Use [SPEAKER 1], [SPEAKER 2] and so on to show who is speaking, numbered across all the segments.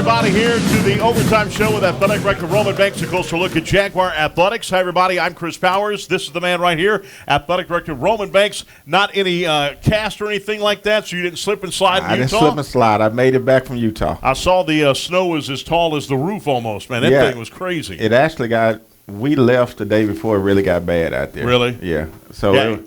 [SPEAKER 1] everybody, here to the Overtime Show with Athletic Director Roman Banksw, a closer look at Jaguar Athletics. Hi, everybody. I'm Chris Powers. This is the man right here, Athletic Director Roman Banksw. Not any cast or anything like that, so you didn't slip and slide in Utah?
[SPEAKER 2] I didn't slip and slide. I made it back from Utah.
[SPEAKER 1] I saw the snow was as tall as the roof almost, man. That thing was crazy.
[SPEAKER 2] It actually we left the day before it really got bad out there.
[SPEAKER 1] Really?
[SPEAKER 2] Yeah. So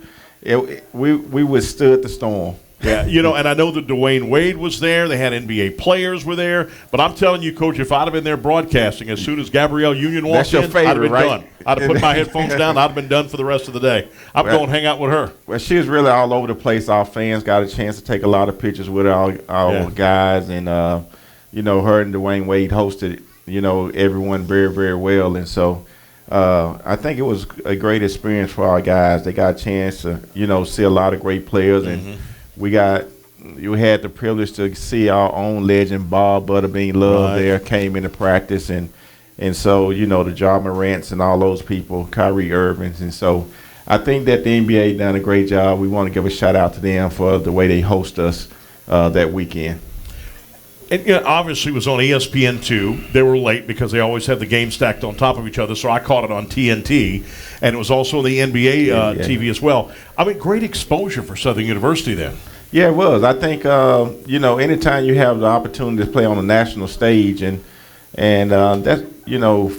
[SPEAKER 2] we withstood the storm.
[SPEAKER 1] Yeah, and I know that Dwayne Wade was there. They had NBA players were there. But I'm telling you, Coach, if I'd have been there broadcasting, as soon as Gabrielle Union walked in, I'd have been done. I'd have put my headphones down. I'd have been done for the rest of the day. I'm going to hang out with her.
[SPEAKER 2] Well, she was really all over the place. Our fans got a chance to take a lot of pictures with our guys. And, her and Dwayne Wade hosted, everyone very, very well. And so I think it was a great experience for our guys. They got a chance to, see a lot of great players. And you had the privilege to see our own legend, Bob Butterbean Love, there, came into practice. And so, the Ja Morants and all those people, Kyrie Irvings. And so I think that the NBA done a great job. We want to give a shout-out to them for the way they host us that weekend.
[SPEAKER 1] And obviously it was on ESPN2. They were late because they always have the game stacked on top of each other, so I caught it on TNT. And it was also on the NBA TV as well. I mean, great exposure for Southern University then.
[SPEAKER 2] Yeah, it was. I think, anytime you have the opportunity to play on a national stage, and that's,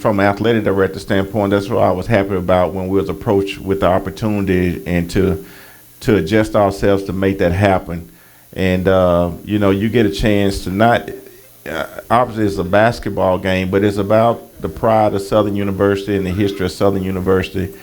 [SPEAKER 2] from an athletic director standpoint, that's what I was happy about when we was approached with the opportunity and to adjust ourselves to make that happen. And, you get a chance to not obviously it's a basketball game, but it's about the pride of Southern University and the history of Southern University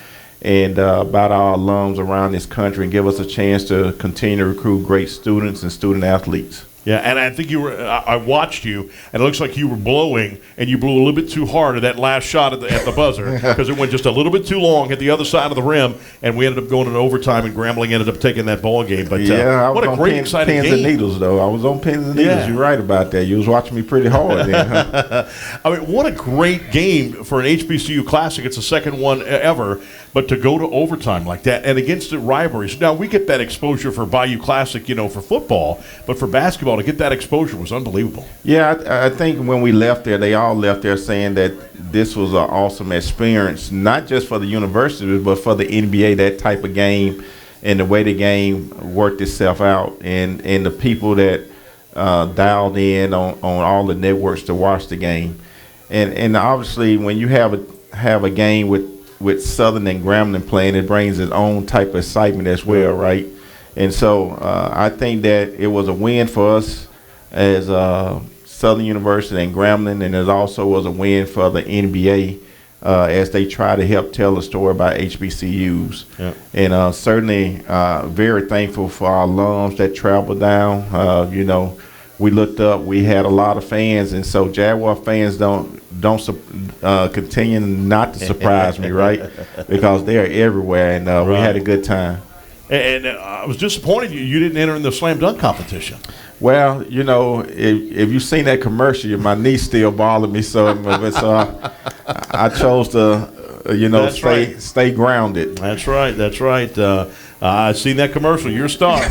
[SPEAKER 2] and about our alums around this country and give us a chance to continue to recruit great students and student athletes.
[SPEAKER 1] Yeah, and I think I watched you, and it looks like you were blowing, and you blew a little bit too hard at that last shot at the buzzer because it went just a little bit too long at the other side of the rim, and we ended up going into overtime, and Grambling ended up taking that ball game. But
[SPEAKER 2] I
[SPEAKER 1] what
[SPEAKER 2] was
[SPEAKER 1] a great, exciting game.
[SPEAKER 2] Pins and needles, though. I was on pins and needles. You're right about that. You was watching me pretty hard then. Huh?
[SPEAKER 1] I mean, what a great game for an HBCU Classic. It's the second one ever, but to go to overtime like that and against the rivalries. Now, we get that exposure for Bayou Classic, for football, but for basketball, to get that exposure was unbelievable.
[SPEAKER 2] Yeah, I think when we left there, they all left there saying that this was an awesome experience, not just for the university, but for the NBA, that type of game and the way the game worked itself out and the people that dialed in on all the networks to watch the game. And obviously, when you have a game with Southern and Grambling playing, it brings its own type of excitement as well, right? And so I think that it was a win for us as Southern University and Grambling, and it also was a win for the NBA as they try to help tell the story about HBCUs. Yep. And certainly very thankful for our alums that traveled down. We looked up, we had a lot of fans, and so Jaguar fans don't continue not to surprise me, right? Because they're everywhere, and we had a good time.
[SPEAKER 1] And I was disappointed you didn't enter in the slam dunk competition.
[SPEAKER 2] Well, if you've seen that commercial, my knee's still bothering me, so I chose to, stay grounded.
[SPEAKER 1] That's right. I seen that commercial. You're a star.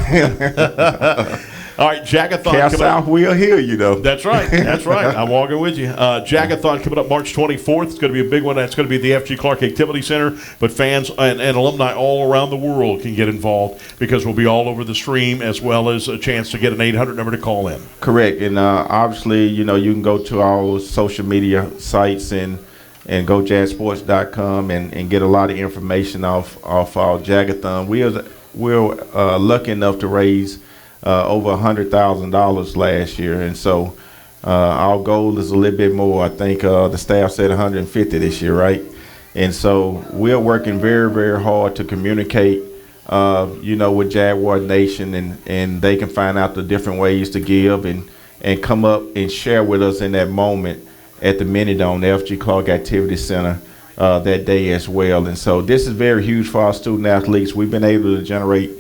[SPEAKER 1] All right, Jagathon.
[SPEAKER 2] Cast out, we'll hear you, though.
[SPEAKER 1] That's right. I'm walking with you. Jagathon coming up March 24th. It's going to be a big one. That's going to be at the F.G. Clark Activity Center. But fans and alumni all around the world can get involved because we'll be all over the stream as well as a chance to get an 800 number to call in.
[SPEAKER 2] Correct. And obviously, you can go to our social media sites and go jazsports.com and get a lot of information off our Jagathon. We're lucky enough to raise over $100,000 last year, and so our goal is a little bit more. I think the staff said 150 this year, right? And so we're working very, very hard to communicate, with Jaguar Nation, and they can find out the different ways to give and come up and share with us in that moment at the Mini-Dome, the F.G. Clark Activity Center that day as well. And so this is very huge for our student athletes. We've been able to generate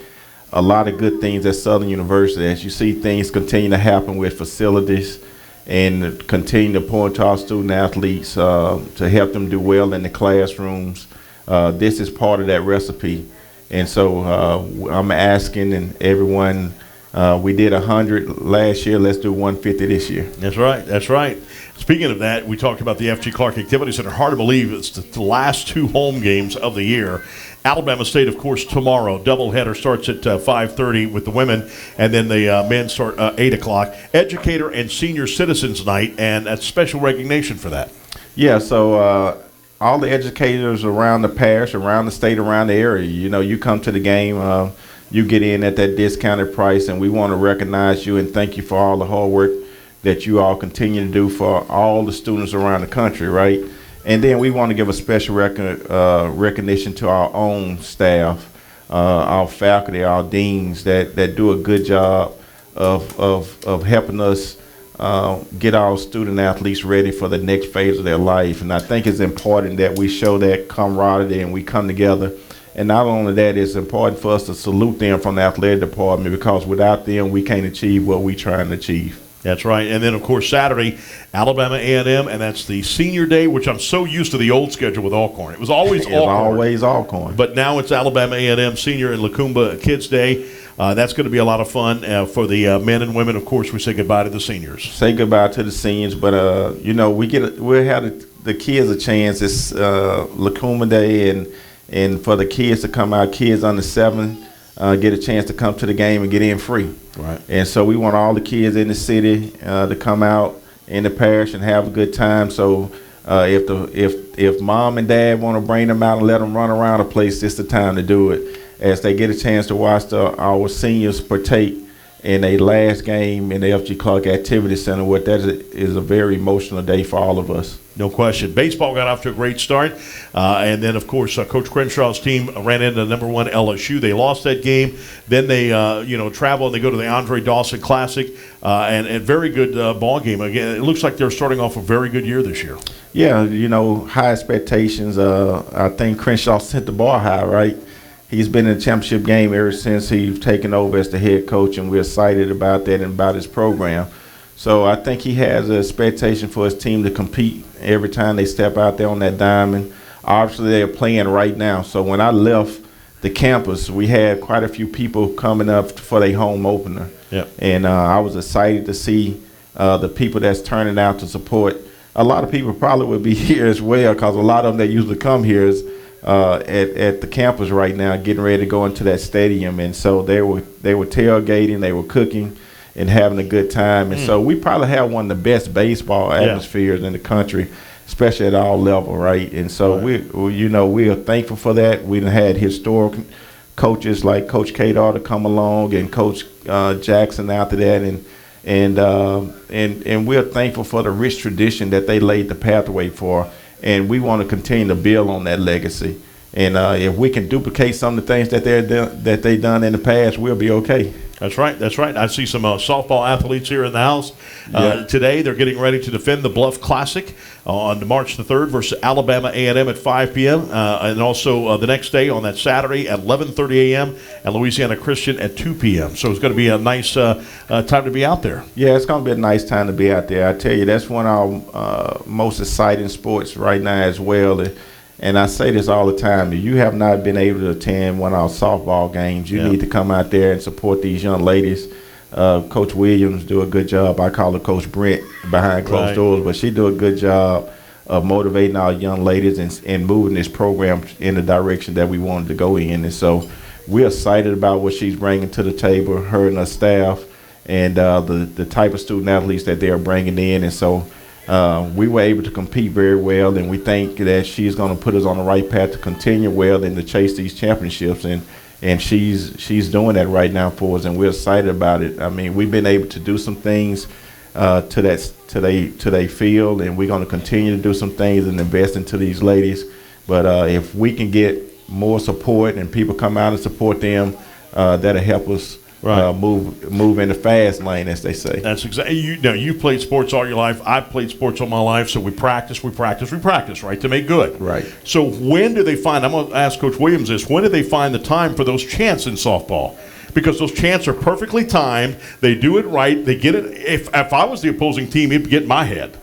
[SPEAKER 2] a lot of good things at Southern University. As you see things continue to happen with facilities and continue to point to our student athletes to help them do well in the classrooms. This is part of that recipe. And so I'm asking and everyone We did 100 last year. Let's do 150 this year.
[SPEAKER 1] That's right. That's right. Speaking of that, we talked about the F.G. Clark Activity Center. Hard to believe it's the last 2 home games of the year. Alabama State, of course, tomorrow. Doubleheader starts at 5:30 with the women, and then the men start 8 o'clock. Educator and Senior Citizens Night, and that's special recognition for that.
[SPEAKER 2] Yeah, so all the educators around the parish, around the state, around the area, you come to the game, you get in at that discounted price, and we want to recognize you and thank you for all the hard work that you all continue to do for all the students around the country, right? And then we want to give a special recognition to our own staff, our faculty, our deans that do a good job of helping us get our student athletes ready for the next phase of their life. And I think it's important that we show that camaraderie and we come together. And not only that, it's important for us to salute them from the athletic department, because without them, we can't achieve what we're trying to achieve.
[SPEAKER 1] That's right. And then, of course, Saturday, Alabama A&M, and that's the senior day, which I'm so used to the old schedule with Alcorn. It was always
[SPEAKER 2] Alcorn.
[SPEAKER 1] But now it's Alabama A&M Senior and Lacumba Kids Day. That's going to be a lot of fun for the men and women. Of course, we say goodbye to the seniors.
[SPEAKER 2] Say goodbye to the seniors, but we'll have the kids a chance. It's Lacumba Day, and for the kids to come out, kids under 7, get a chance to come to the game and get in free.
[SPEAKER 1] Right.
[SPEAKER 2] And so we want all the kids in the city to come out in the parish and have a good time. So if mom and dad want to bring them out and let them run around the place, it's the time to do it, as they get a chance to watch our seniors partake in a last game in the F.G. Clark Activity Center. What that is a very emotional day for all of us.
[SPEAKER 1] No question. Baseball got off to a great start. And then, of course, Coach Crenshaw's team ran into number 1 LSU. They lost that game. Then they, travel and they go to the Andre Dawson Classic. And a very good ball game. Again, it looks like they're starting off a very good year this year.
[SPEAKER 2] Yeah, high expectations. I think Crenshaw set the bar high, right? He's been in the championship game ever since he's taken over as the head coach, and we're excited about that and about his program. So I think he has an expectation for his team to compete every time they step out there on that diamond. Obviously, they're playing right now. So when I left the campus, we had quite a few people coming up for their home opener.
[SPEAKER 1] Yep. And
[SPEAKER 2] I was excited to see the people that's turning out to support. A lot of people probably would be here as well, because a lot of them that usually come here is at the campus right now, getting ready to go into that stadium. And so they were tailgating, they were cooking, and having a good time. And so we probably have one of the best baseball atmospheres in the country, especially at all level, right? And so we are thankful for that. We done had historic coaches like Coach Kadar to come along, and Coach Jackson after that, and we're thankful for the rich tradition that they laid the pathway for, and we want to continue to build on that legacy. And if we can duplicate some of the things that they've done in the past, we'll be okay.
[SPEAKER 1] That's right. That's right. I see some softball athletes here in the house today. They're getting ready to defend the Bluff Classic on March the 3rd versus Alabama A&M at 5 p.m. And also the next day on that Saturday at 11:30 a.m. and Louisiana Christian at 2 p.m. So it's going to be a nice time to be out there.
[SPEAKER 2] Yeah, it's going to be a nice time to be out there. I tell you, that's one of our most exciting sports right now as well. And I say this all the time: if you have not been able to attend one of our softball games, you need to come out there and support these young ladies. Coach Williams do a good job. I call her Coach Brent behind closed doors, but she do a good job of motivating our young ladies and moving this program in the direction that we wanted to go in. And so we're excited about what she's bringing to the table, her and her staff, and the type of student athletes that they're bringing in. And so we were able to compete very well, and we think that she's going to put us on the right path to continue well and to chase these championships, and she's doing that right now for us, and we're excited about it. I mean, we've been able to do some things to their field, and we're going to continue to do some things and invest into these ladies. But if we can get more support and people come out and support them, that'll help us move in the fast lane, as they say.
[SPEAKER 1] That's exactly. You played sports all your life. I've played sports all my life. So we practice, right, to make good.
[SPEAKER 2] Right.
[SPEAKER 1] So when do they find? I'm going to ask Coach Williams this. When do they find the time for those chants in softball? Because those chants are perfectly timed. They do it right. They get it. If I was the opposing team, it'd get in my head.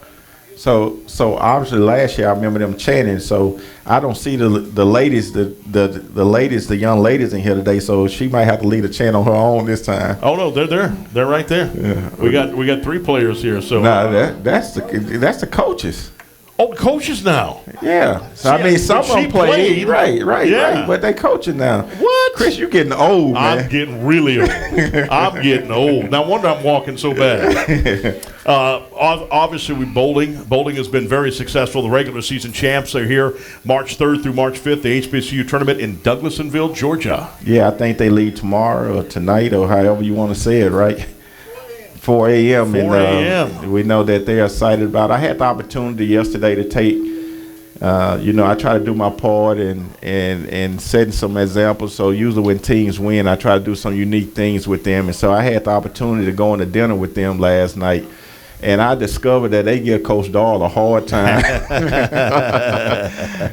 [SPEAKER 2] So obviously last year I remember them chanting. So I don't see the ladies, the young ladies in here today. So she might have to lead a chant on her own this time.
[SPEAKER 1] Oh no, they're there. They're right there.
[SPEAKER 2] Yeah.
[SPEAKER 1] We got 3 players here. So
[SPEAKER 2] that's the coaches.
[SPEAKER 1] Oh, coaches now.
[SPEAKER 2] Yeah. So I mean, some of them played. Right.
[SPEAKER 1] Yeah.
[SPEAKER 2] But they coaching now.
[SPEAKER 1] What?
[SPEAKER 2] Chris, you getting old, man.
[SPEAKER 1] I'm getting really old. I'm getting old. No wonder I'm walking so bad. Obviously, bowling has been very successful. The regular season champs are here March 3rd through March 5th, the HBCU tournament in Douglasonville, Georgia.
[SPEAKER 2] Yeah, I think they leave tomorrow or tonight or however you want to say it, right? 4 a.m.
[SPEAKER 1] 4 a.m.
[SPEAKER 2] We know that they are excited about it. I had the opportunity yesterday to take, I try to do my part and setting some examples. So usually when teams win, I try to do some unique things with them. And so I had the opportunity to go on a dinner with them last night. And I discovered that they give Coach Dahl a hard time.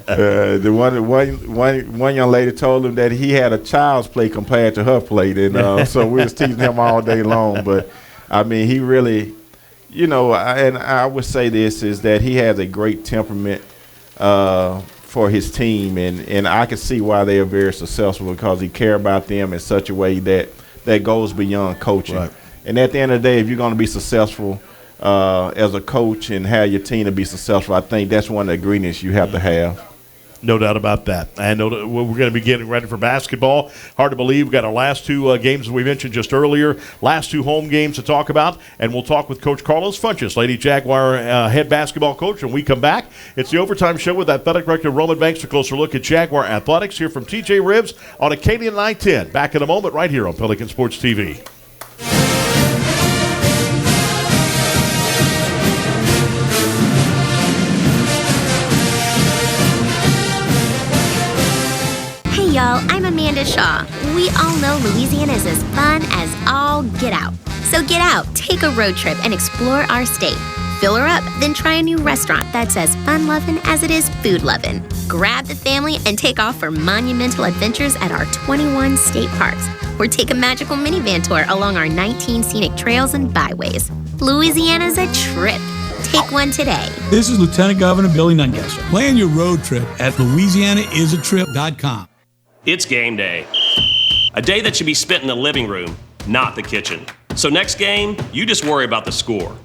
[SPEAKER 2] The one young lady told him that he had a child's play compared to her plate. And so we was teasing him all day long. But I mean, he really, and I would say this is that he has a great temperament for his team, and I can see why they are very successful because he cares about them in such a way that goes beyond coaching.
[SPEAKER 1] Right.
[SPEAKER 2] And at the end of the day, if you're going to be successful as a coach and have your team to be successful, I think that's one of the ingredients you have to have.
[SPEAKER 1] No doubt about that. I know that we're going to be getting ready for basketball. Hard to believe. We've got our last 2 games that we mentioned just earlier. Last 2 home games to talk about. And we'll talk with Coach Carlos Funches, Lady Jaguar head basketball coach. When we come back, it's the Overtime Show with Athletic Director Roman Banksw. A closer look at Jaguar athletics here from TJ Ribs on Acadian 910. Back in a moment right here on Pelican Sports TV.
[SPEAKER 3] Y'all, I'm Amanda Shaw. We all know Louisiana is as fun as all get out. So get out, take a road trip, and explore our state. Fill her up, then try a new restaurant that's as fun-loving as it is food-loving. Grab the family and take off for monumental adventures at our 21 state parks. Or take a magical minivan tour along our 19 scenic trails and byways. Louisiana's a trip. Take one today.
[SPEAKER 4] This is Lieutenant Governor Billy Nungesser. Plan your road trip at LouisianaIsATrip.com.
[SPEAKER 5] It's game day. A day that should be spent in the living room, not the kitchen. So next game, you just worry about the score.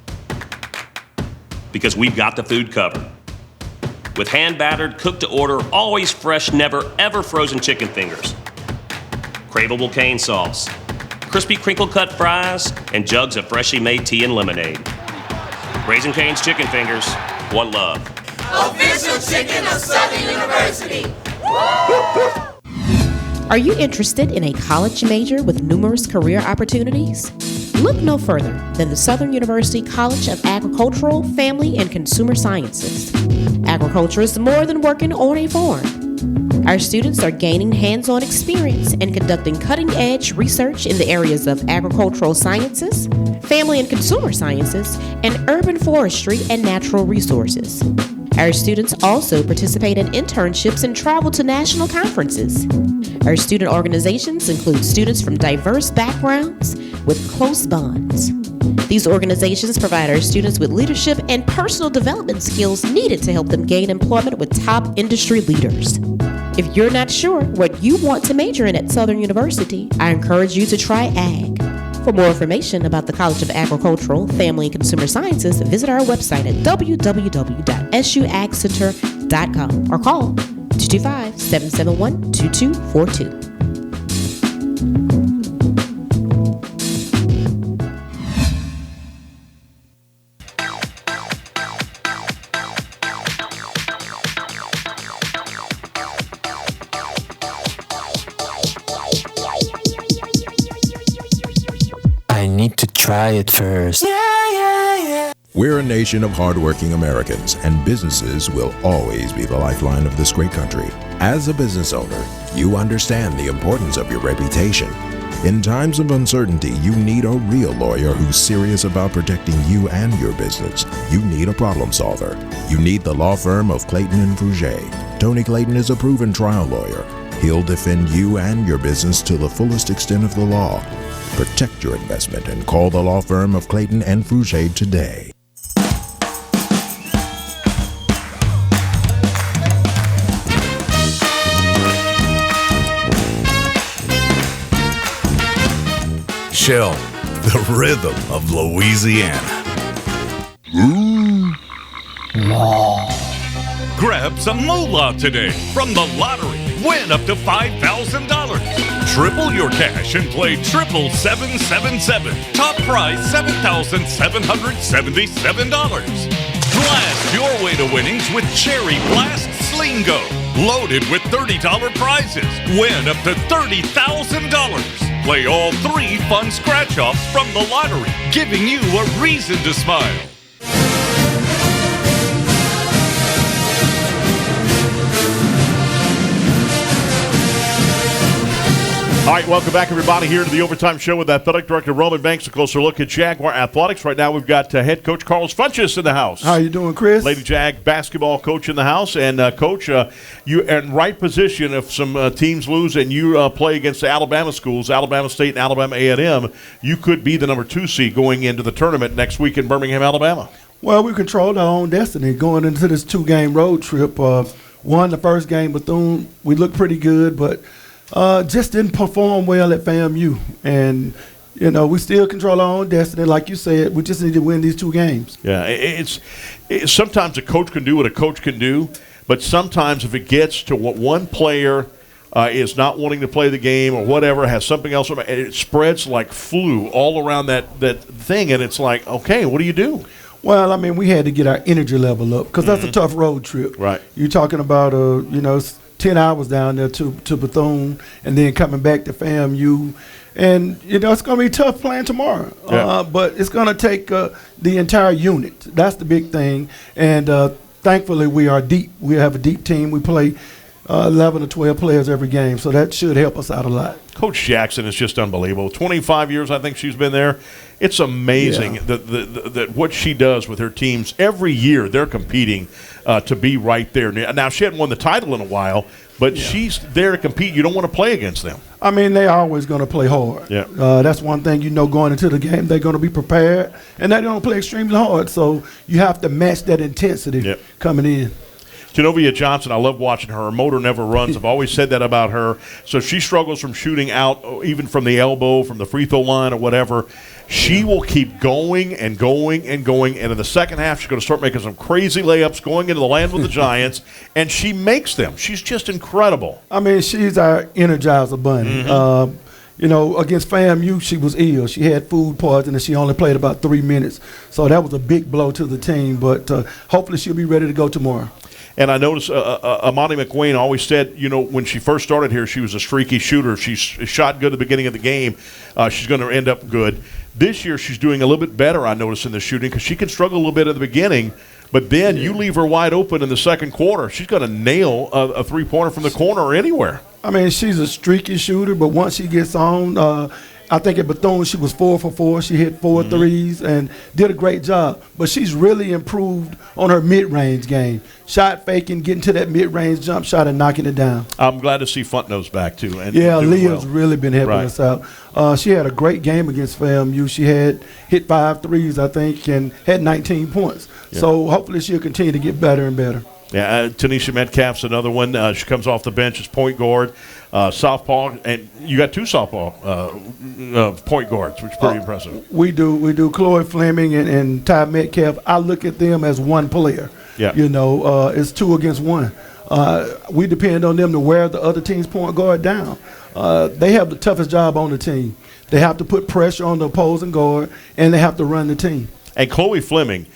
[SPEAKER 5] Because we've got the food covered. With hand-battered, cooked-to-order, always fresh, never, ever frozen chicken fingers. Craveable cane sauce. Crispy crinkle-cut fries, and jugs of freshly made tea and lemonade. Raising Cane's Chicken Fingers, one love.
[SPEAKER 6] Official chicken of Southern University.
[SPEAKER 7] Are you interested in a college major with numerous career opportunities? Look no further than the Southern University College of Agricultural, Family, and Consumer Sciences. Agriculture is more than working on a farm. Our students are gaining hands-on experience and conducting cutting-edge research in the areas of agricultural sciences, family and consumer sciences, and urban forestry and natural resources. Our students also participate in internships and travel to national conferences. Our student organizations include students from diverse backgrounds with close bonds. These organizations provide our students with leadership and personal development skills needed to help them gain employment with top industry leaders. If you're not sure what you want to major in at Southern University, I encourage you to try Ag. For more information about the College of Agricultural, Family, and Consumer Sciences, visit our website at www.suagcenter.com or call 225-771-2242.
[SPEAKER 8] I need to try it first.
[SPEAKER 9] We're a nation of hardworking Americans, and businesses will always be the lifeline of this great country. As a business owner, you understand the importance of your reputation. In times of uncertainty, you need a real lawyer who's serious about protecting you and your business. You need a problem solver. You need the law firm of Clayton and Fouger. Tony Clayton is a proven trial lawyer. He'll defend you and your business to the fullest extent of the law. Protect your investment and call the law firm of Clayton and Fouger today.
[SPEAKER 10] Shell, the rhythm of Louisiana.
[SPEAKER 11] Grab some moolah today from the lottery. Win up to $5,000. Triple your cash and play 77777. Top prize $7,777. Blast your way to winnings with Cherry Blast Slingo. Loaded with $30 prizes. Win up to $30,000. Play all 3 fun scratch-offs from the lottery, giving you a reason to smile.
[SPEAKER 1] All right, welcome back, everybody, here to the Overtime Show with Athletic Director Roman Banks. A closer look at Jaguar athletics. Right now, we've got head coach Carlos Funchess in the house.
[SPEAKER 12] How you doing, Chris?
[SPEAKER 1] Lady Jag basketball coach in the house. And, Coach, you are in right position if some teams lose and you play against the Alabama schools, Alabama State and Alabama A&M, you could be the number 2 seed going into the tournament next week in Birmingham, Alabama.
[SPEAKER 12] Well, we controlled our own destiny going into this 2-game road trip. Won the first game, Bethune. We looked pretty good, but just didn't perform well at FAMU. And, you know, we still control our own destiny. Like you said, we just need to win these 2 games.
[SPEAKER 1] Yeah, it's sometimes a coach can do what a coach can do, but sometimes if it gets to what one player is not wanting to play the game or whatever, has something else, it spreads like flu all around that thing, and it's like, okay, what do you do?
[SPEAKER 12] Well, I mean, we had to get our energy level up because that's a tough road trip.
[SPEAKER 1] Right.
[SPEAKER 12] You're talking about, 10 hours down there to Bethune and then coming back to FAMU. And, it's going to be tough playing tomorrow.
[SPEAKER 1] Yeah.
[SPEAKER 12] But it's going to take the entire unit. That's the big thing. And thankfully, we are deep. We have a deep team. We play 11 or 12 players every game, so that should help us out a lot.
[SPEAKER 1] Coach Jackson is just unbelievable. 25 years, I think she's been there. It's amazing that what she does with her teams. Every year they're competing to be right there. Now, she hadn't won the title in a while, but she's there to compete. You don't want to play against them.
[SPEAKER 12] I mean, they're always going to play hard.
[SPEAKER 1] Yeah.
[SPEAKER 12] That's one thing going into the game. They're going to be prepared, and they're going to play extremely hard. So you have to match that intensity coming in.
[SPEAKER 1] Genovia Johnson, I love watching her. Her motor never runs. I've always said that about her. So she struggles from shooting out, even from the elbow, from the free throw line or whatever. She will keep going and going and going. And in the second half, she's going to start making some crazy layups, going into the land with the Giants, and she makes them. She's just incredible.
[SPEAKER 12] I mean, she's our Energizer Bunny. Mm-hmm. Against FAMU, she was ill. She had food poisoning, and she only played about 3 minutes. So that was a big blow to the team. But hopefully she'll be ready to go tomorrow.
[SPEAKER 1] And I noticed Amani McWayne always said, when she first started here, she was a streaky shooter. She shot good at the beginning of the game. She's going to end up good. This year she's doing a little bit better, I noticed, in the shooting because she can struggle a little bit at the beginning. But then you leave her wide open in the second quarter. She's going to nail a three-pointer from the corner or anywhere.
[SPEAKER 12] I mean, she's a streaky shooter, but once she gets on I think at Bethune she was 4 for 4. She hit 4 threes and did a great job. But she's really improved on her mid-range game. Shot faking, getting to that mid-range jump shot and knocking it down.
[SPEAKER 1] I'm glad to see Funtnose back, too. And
[SPEAKER 12] Leah's really been helping us out. She had a great game against FAMU. She had hit 5 threes, I think, and had 19 points. Yeah. So hopefully she'll continue to get better and better.
[SPEAKER 1] Yeah, Tanisha Metcalf's another one. She comes off the bench as point guard. Softball, and you got 2 softball point guards, which is pretty impressive.
[SPEAKER 12] We do. Chloe Fleming and Ty Metcalf, I look at them as one player.
[SPEAKER 1] Yeah.
[SPEAKER 12] It's 2 against 1. We depend on them to wear the other team's point guard down. They have the toughest job on the team. They have to put pressure on the opposing guard, and they have to run the team.
[SPEAKER 1] And Chloe Fleming,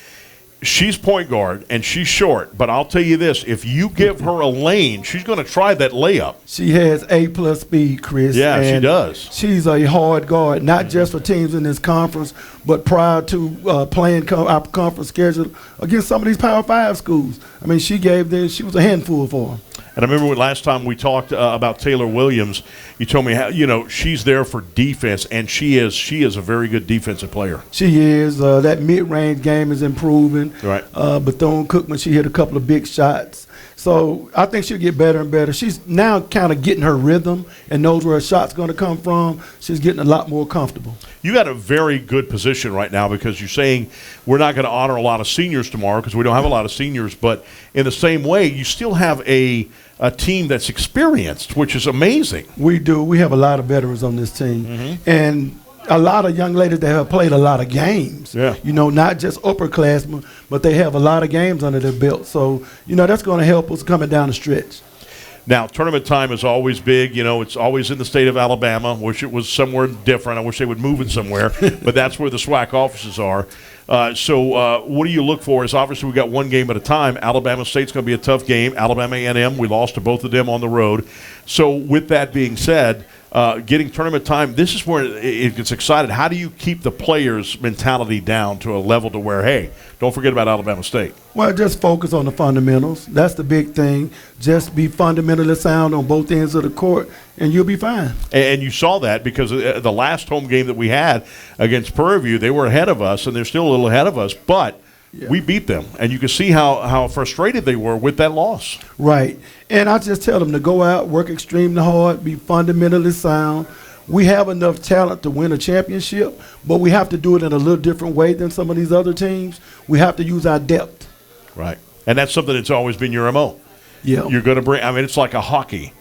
[SPEAKER 1] she's point guard, and she's short. But I'll tell you this, if you give her a lane, she's going to try that layup.
[SPEAKER 12] She has A+ speed, Chris.
[SPEAKER 1] Yeah, she does.
[SPEAKER 12] She's a hard guard, not just for teams in this conference, but prior to playing our conference schedule against some of these Power 5 schools. I mean, she was a handful for them.
[SPEAKER 1] And I remember when last time we talked about Taylor Williams, you told me how she's there for defense, and she is a very good defensive player.
[SPEAKER 12] She is. That mid-range game is improving.
[SPEAKER 1] Right.
[SPEAKER 12] Bethune-Cookman, she hit a couple of big shots. So I think she'll get better and better. She's now kind of getting her rhythm and knows where her shot's going to come from. She's getting a lot more comfortable. You got a very good position right now because you're saying we're not going to honor a lot of seniors tomorrow because we don't have a lot of seniors. But in the same way, you still have a team that's experienced, which is amazing. We do. We have a lot of veterans on this team. Mm-hmm. And a lot of young ladies that have played a lot of games.
[SPEAKER 1] Yeah.
[SPEAKER 12] You know, not just upperclassmen, but they have a lot of games under their belt. So, you know, that's going to help us coming down the stretch.
[SPEAKER 1] Now, tournament time is always big. You know, it's always in the state of Alabama. Wish it was somewhere different. I wish they would move it somewhere. But that's where the SWAC offices are. So what do you look for? Is obviously we got one game at a time. Alabama State's going to be a tough game. Alabama A&M, we lost to both of them on the road. So with that being said, getting tournament time, this is where it gets excited. How do you keep the players' mentality down to a level to where, hey, don't forget about Alabama State?
[SPEAKER 12] Well, just focus on the fundamentals. That's the big thing. Just be fundamentally sound on both ends of the court, and you'll be fine.
[SPEAKER 1] And you saw that because the last home game that we had against Prairie View, they were ahead of us, and they're still a little ahead of us, but we beat them. And you can see how frustrated they were with that loss.
[SPEAKER 12] Right. And I just tell them to go out, work extremely hard, be fundamentally sound. We have enough talent to win a championship, but we have to do it in a little different way than some of these other teams. We have to use our depth.
[SPEAKER 1] Right. And that's something that's always been your MO.
[SPEAKER 12] Yeah.
[SPEAKER 1] You're going to bring, I mean, it's like a hockey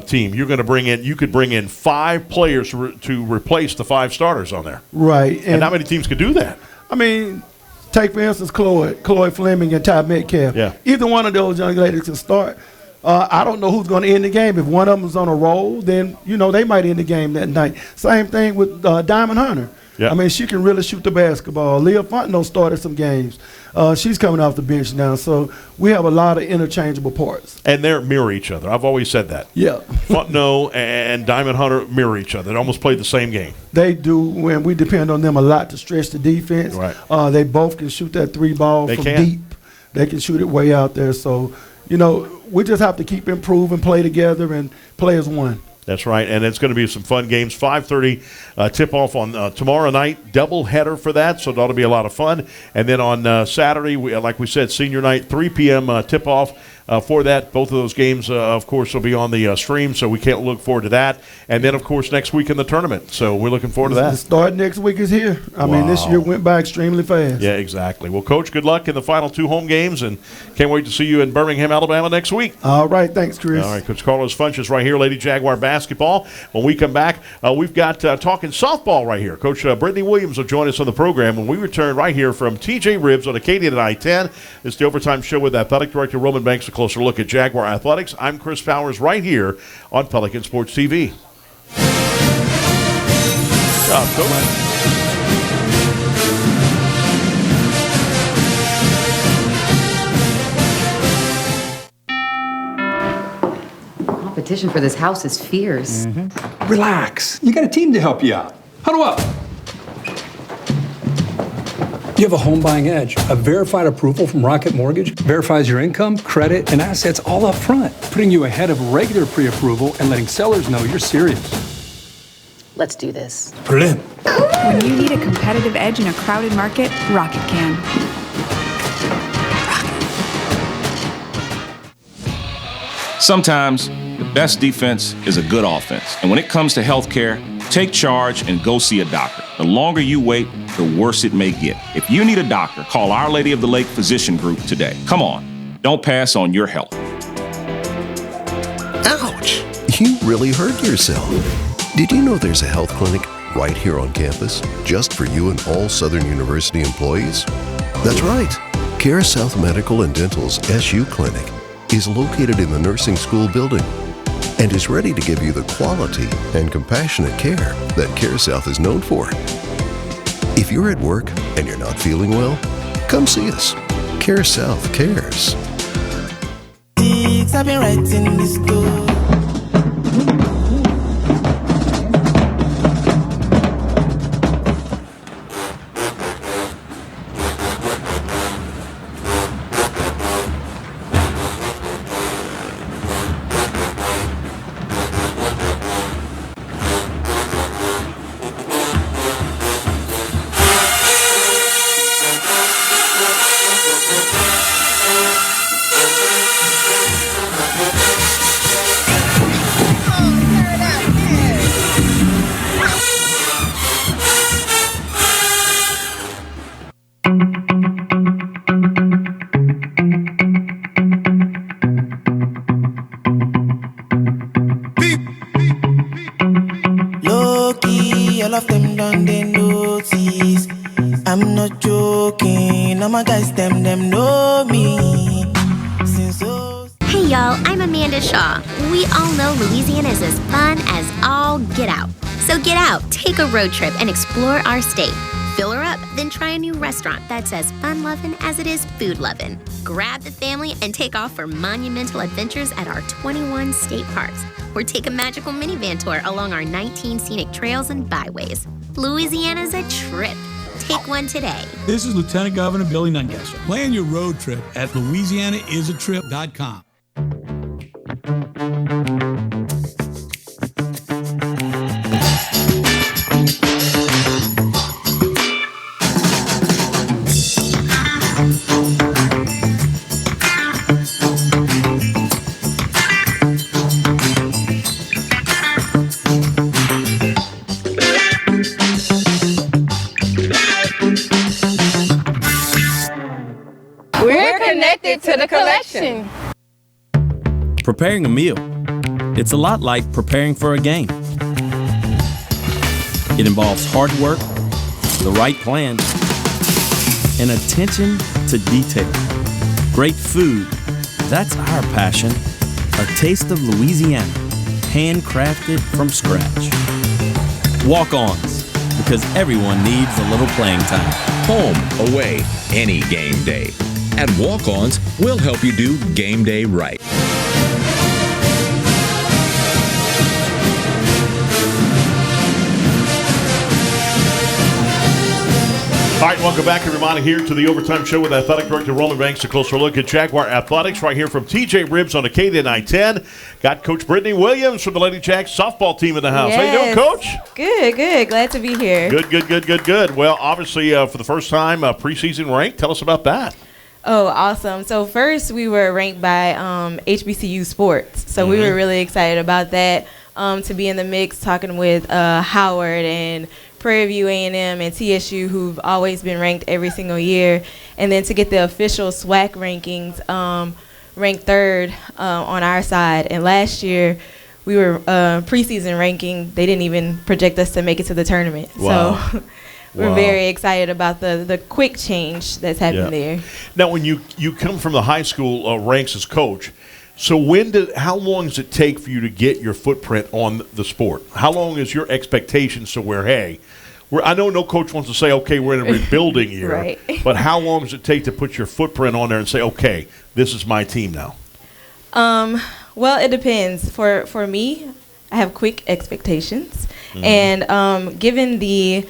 [SPEAKER 1] team. You're going to bring in, you could bring in 5 players to replace the 5 starters on there.
[SPEAKER 12] Right.
[SPEAKER 1] And not many teams could do that.
[SPEAKER 12] I mean, take, for instance, Chloe Fleming and Ty Metcalf.
[SPEAKER 1] Yeah.
[SPEAKER 12] Either one of those young ladies can start. I don't know who's going to end the game. If one of them is on a roll, then, you know, they might end the game that night. Same thing with Diamond Hunter.
[SPEAKER 1] Yeah.
[SPEAKER 12] I mean, she can really shoot the basketball. Leah Fontenot started some games. She's coming off the bench now. So we have a lot of interchangeable parts.
[SPEAKER 1] And they mirror each other. I've always said that.
[SPEAKER 12] Yeah.
[SPEAKER 1] Fontenot and Diamond Hunter mirror each other. They almost play the same game.
[SPEAKER 12] They do, and we depend on them a lot to stretch the defense.
[SPEAKER 1] Right.
[SPEAKER 12] They both can shoot that 3-ball from
[SPEAKER 1] can.
[SPEAKER 12] deep. They can shoot it way out there. So, you know, we just have to keep improving, play together, and play as one.
[SPEAKER 1] That's right, and it's going to be some fun games. 5:30 tip-off on tomorrow night, double header for that, so that'll be a lot of fun. And then on Saturday, like we said, senior night, 3 p.m. Tip-off for that. Both of those games, of course, will be on the stream, so we can't look forward to that. And then, of course, next week in the tournament, so we're looking forward to that.
[SPEAKER 12] The start next week is here. I mean, this year went by extremely fast.
[SPEAKER 1] Yeah, exactly. Well, Coach, good luck in the final 2 home games, and can't wait to see you in Birmingham, Alabama next week.
[SPEAKER 12] All right, thanks, Chris.
[SPEAKER 1] All right, Coach Carlos Funches right here, Lady Jaguar basketball. When we come back, we've got talking softball right here. Coach Brittany Williams will join us on the program when we return right here from TJ Ribs on Acadian at I-10. It's the Overtime Show with Athletic Director Roman Banks. A closer look at Jaguar Athletics. I'm Chris Powers right here on Pelican Sports TV. Good job, Coach.
[SPEAKER 13] Competition for this house is fierce.
[SPEAKER 14] Relax. You got a team to help you out. Huddle up. You have a home buying edge. A verified approval from Rocket Mortgage verifies your income, credit, and assets all up front, putting you ahead of regular pre-approval and letting sellers know you're serious.
[SPEAKER 13] Let's do this.
[SPEAKER 14] Put it in.
[SPEAKER 15] When you need a competitive edge in a crowded market, Rocket can.
[SPEAKER 16] Sometimes the best defense is a good offense. And when it comes to healthcare, take charge and go see a doctor. The longer you wait, the worse it may get. If you need a doctor, call Our Lady of the Lake Physician Group today. Come on, don't pass on your health.
[SPEAKER 17] Ouch! You really hurt yourself. Did you know there's a health clinic right here on campus just for you and all Southern University employees? That's right. Care South Medical and Dental's SU Clinic is located in the nursing school building and is ready to give you the quality and compassionate care that Care South is known for. If you're at work and you're not feeling well, come see us. Care South cares.
[SPEAKER 18] I've been writing this door. they notice. I'm not joking. All my guys, them know me.
[SPEAKER 3] Hey y'all, I'm Amanda Shaw. We all know Louisiana is as fun as all get out. So get out, take a road trip, and explore our state. Fill her up, then try a new restaurant that's as fun-loving as it is food-loving. Grab the family and take off for monumental adventures at our 21 state parks. Or take a magical minivan tour along our 19 scenic trails and byways. Louisiana's a trip. Take one today.
[SPEAKER 4] This is Lieutenant Governor Billy Nungesser. Plan your road trip at LouisianaIsATrip.com.
[SPEAKER 19] We're connected to the collection.
[SPEAKER 20] Preparing a meal. It's a lot like preparing for a game. It involves hard work, the right plan, and attention to detail. Great food, that's our passion. A taste of Louisiana, handcrafted from scratch. Walk-ons, because everyone needs a little playing time.
[SPEAKER 21] Home, away, any game day. At Walk-Ons, we'll help you do game day right.
[SPEAKER 1] All right, welcome back, everybody, here to the Overtime Show with Athletic Director Roman Banks. A closer look at Jaguar Athletics right here from TJ Ribs on Acadia 910. Got Coach Brittany Williams from the Lady Jacks softball team in the house.
[SPEAKER 22] Yes.
[SPEAKER 1] How you doing, Coach?
[SPEAKER 22] Good. Glad to be here.
[SPEAKER 1] Good. Well, obviously, for the first time, preseason ranked. Tell us about that.
[SPEAKER 22] Oh, awesome. So first we were ranked by HBCU Sports. So we were really excited about that, to be in the mix talking with Howard and Prairie View A&M and TSU, who've always been ranked every single year. And then to get the official SWAC rankings, ranked third on our side. And last year we were preseason ranking. They didn't even project us to make it to the tournament.
[SPEAKER 1] Wow.
[SPEAKER 22] So we're very excited about the quick change that's happened there.
[SPEAKER 1] Now, when you come from the high school ranks as coach, so how long does it take for you to get your footprint on the sport? How long is your expectations to where, hey, I know no coach wants to say, okay, we're in a rebuilding year,
[SPEAKER 22] Right.
[SPEAKER 1] But how long does it take to put your footprint on there and say, okay, this is my team now?
[SPEAKER 22] Well, it depends. For me, I have quick expectations, and given the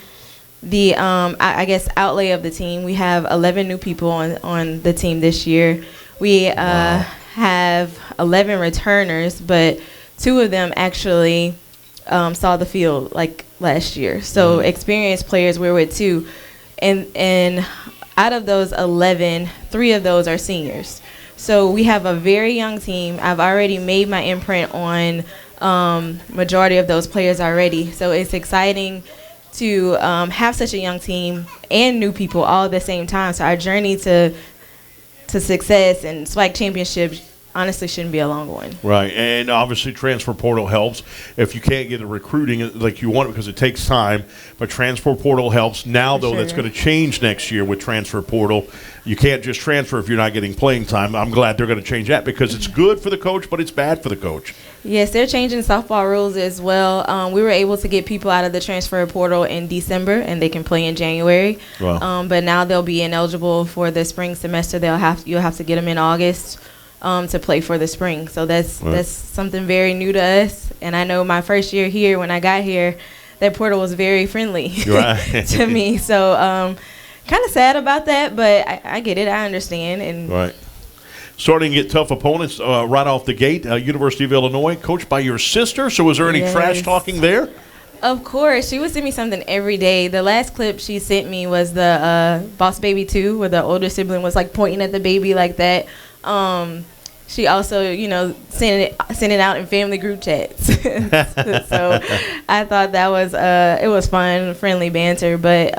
[SPEAKER 22] I guess outlay of the team, we have 11 new people on the team this year. We have 11 returners, but 2 of them actually saw the field like last year. So experienced players we're with 2, and out of those 11, 3 of those are seniors. So we have a very young team. I've already made my imprint on majority of those players already. So it's exciting to have such a young team and new people all at the same time. So our journey to success and SWAC championships honestly shouldn't be a long one.
[SPEAKER 1] Right, and obviously transfer portal helps. If you can't get the recruiting like you want because it takes time, but transfer portal helps. Now, though, that's going to change next year with transfer portal. You can't just transfer if you're not getting playing time. I'm glad they're going to change that because it's good for the coach, but it's bad for the coach.
[SPEAKER 22] Yes, they're changing softball rules as well. We were able to get people out of the transfer portal in December, and they can play in January.
[SPEAKER 1] Wow.
[SPEAKER 22] But now they'll be ineligible for the spring semester. You'll have to get them in August to play for the spring. So that's something very new to us. And I know my first year here, when I got here, that portal was very friendly to me. So kind of sad about that, but I get it. I understand. And
[SPEAKER 1] right. Starting to get tough opponents right off the gate. University of Illinois, coached by your sister. So was there any trash talking there?
[SPEAKER 22] Of course. She would send me something every day. The last clip she sent me was the Boss Baby 2, where the older sibling was like pointing at the baby like that. She also, sent it out in family group chats. So I thought that was it was fun, friendly banter, but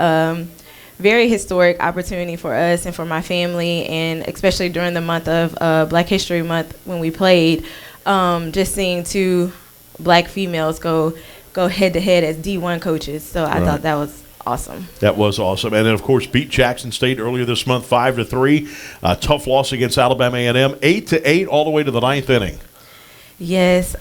[SPEAKER 22] very historic opportunity for us and for my family, and especially during the month of Black History Month when we played, just seeing 2 Black females go head to head as D1 coaches. So I thought that was awesome.
[SPEAKER 1] That was awesome. And then, of course, beat Jackson State earlier this month, 5-3. Tough loss against Alabama A&M, 8-8, all the way to the 9th inning.
[SPEAKER 22] Yes.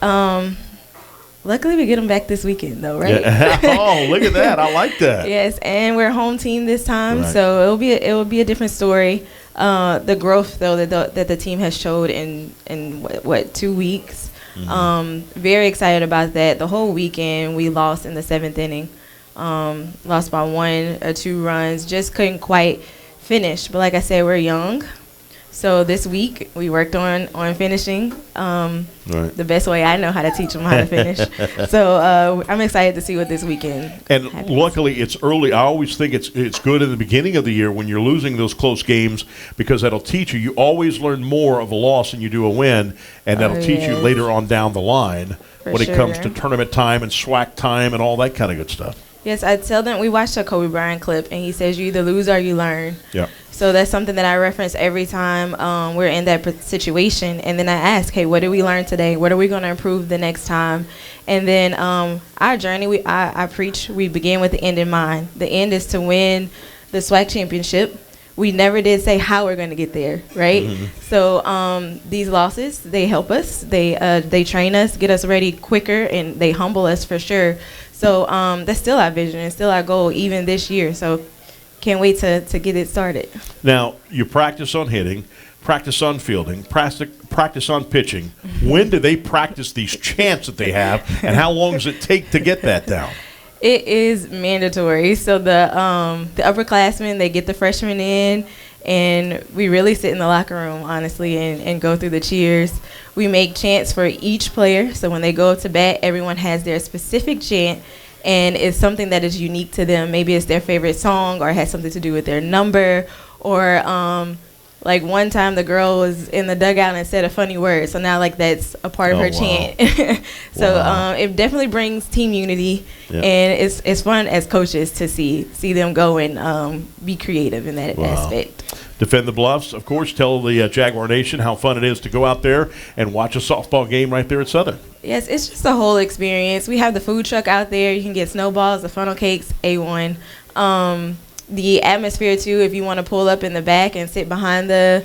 [SPEAKER 22] Luckily, we get them back this weekend, though, right?
[SPEAKER 1] Yeah. Oh, look at that! I like that.
[SPEAKER 22] Yes, and we're a home team this time,
[SPEAKER 1] Right.
[SPEAKER 22] so it will be a different story. The growth, though, that the team has showed in 2 weeks. Very excited about that. The whole weekend, we lost in the 7th inning. Lost by 1 or 2 runs. Just couldn't quite finish. But like I said, we're young. So this week we worked on finishing the best way I know how to teach them how to finish. So I'm excited to see what this weekend
[SPEAKER 1] And
[SPEAKER 22] happens.
[SPEAKER 1] luckily, it's early. I always think it's good in the beginning of the year when you're losing those close games because that'll teach you. You always learn more of a loss than you do a win, and that'll teach you
[SPEAKER 22] yes.
[SPEAKER 1] later on down the line
[SPEAKER 22] For
[SPEAKER 1] when it comes to
[SPEAKER 22] sure.
[SPEAKER 1] tournament time and SWAC time and all that kind of good stuff.
[SPEAKER 22] Yes, I tell them, we watched a Kobe Bryant clip, and he says you either lose or you learn.
[SPEAKER 1] Yeah.
[SPEAKER 22] So that's something that I reference every time we're in that situation. And then I ask, hey, what did we learn today? What are we going to improve the next time? And then our journey, I preach, we begin with the end in mind. The end is to win the SWAC championship. We never did say how we're going to get there, right? So these losses, they help us. They train us, get us ready quicker, and they humble us for sure. So that's still our vision and still our goal even this year. So can't wait to get it started.
[SPEAKER 1] Now, you practice on hitting, practice on fielding, practice on pitching. When do they practice these chants that they have, and how long does it take to get that down?
[SPEAKER 22] It is mandatory. So the upperclassmen, they get the freshmen in, and we really sit in the locker room, honestly, and go through the cheers. We make chants for each player. So when they go up to bat, everyone has their specific chant, and it's something that is unique to them. Maybe it's their favorite song or it has something to do with their number. Or like one time the girl was in the dugout and said a funny word. So now like that's a part of her chant. So it definitely brings team unity. Yeah. And it's fun as coaches to see them go and be creative in that aspect.
[SPEAKER 1] Defend the Bluffs, of course. Tell the Jaguar Nation how fun it is to go out there and watch a softball game right there at Southern.
[SPEAKER 22] Yes, it's just a whole experience. We have the food truck out there. You can get snowballs, the funnel cakes, A1. The atmosphere, too, if you want to pull up in the back and sit behind the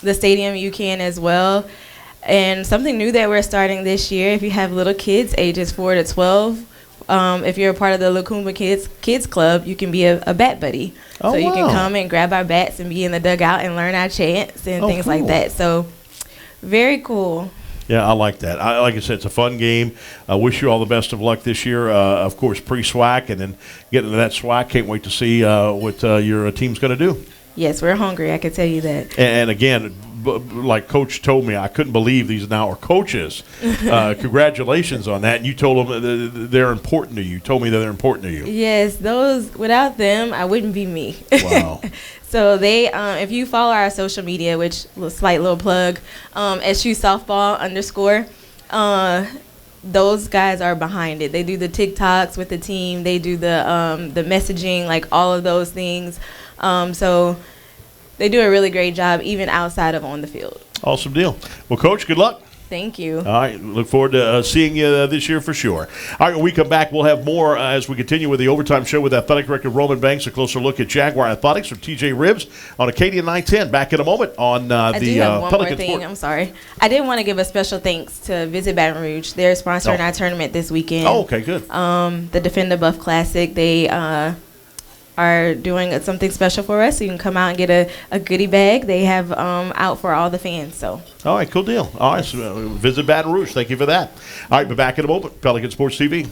[SPEAKER 22] stadium, you can as well. And something new that we're starting this year, if you have little kids, ages 4 to 12, if you're a part of the Lacumba Kids Club, you can be a bat buddy.
[SPEAKER 1] Oh,
[SPEAKER 22] so you
[SPEAKER 1] wow.
[SPEAKER 22] can come and grab our bats and be in the dugout and learn our chants and things like that. So very cool.
[SPEAKER 1] Yeah, I like that. Like I said, it's a fun game. I wish you all the best of luck this year. Of course, pre-SWAC and then getting into that SWAC. Can't wait to see what your team's going to do.
[SPEAKER 22] Yes, we're hungry. I can tell you that.
[SPEAKER 1] And again, like Coach told me, I couldn't believe these now are coaches. Congratulations on that. And you told them they're important to you. You told me that they're important to you.
[SPEAKER 22] Yes, without them, I wouldn't be me.
[SPEAKER 1] Wow.
[SPEAKER 22] So they, if you follow our social media, which slight little plug, SU Softball _ those guys are behind it. They do the TikToks with the team. They do the messaging, like all of those things. So they do a really great job, even outside of on the field.
[SPEAKER 1] Awesome deal. Well, Coach, good luck.
[SPEAKER 22] Thank you.
[SPEAKER 1] All right. Look forward to seeing you this year for sure. All right. When we come back, we'll have more as we continue with the Overtime Show with Athletic Director Roman Banks. A closer look at Jaguar Athletics from TJ Ribbs on Acadia 910. Back in a moment on
[SPEAKER 22] I do have one
[SPEAKER 1] Pelican
[SPEAKER 22] more thing.
[SPEAKER 1] Sport.
[SPEAKER 22] I'm sorry. I did want to give a special thanks to Visit Baton Rouge. They're sponsoring our tournament this weekend.
[SPEAKER 1] Oh, okay, good.
[SPEAKER 22] The Defend the Buff Classic. They are doing something special for us. So you can come out and get a goodie bag. They have out for all the fans. So.
[SPEAKER 1] All right, cool deal. All right, so Visit Baton Rouge. Thank you for that. All right, but back in a moment. Pelican Sports TV.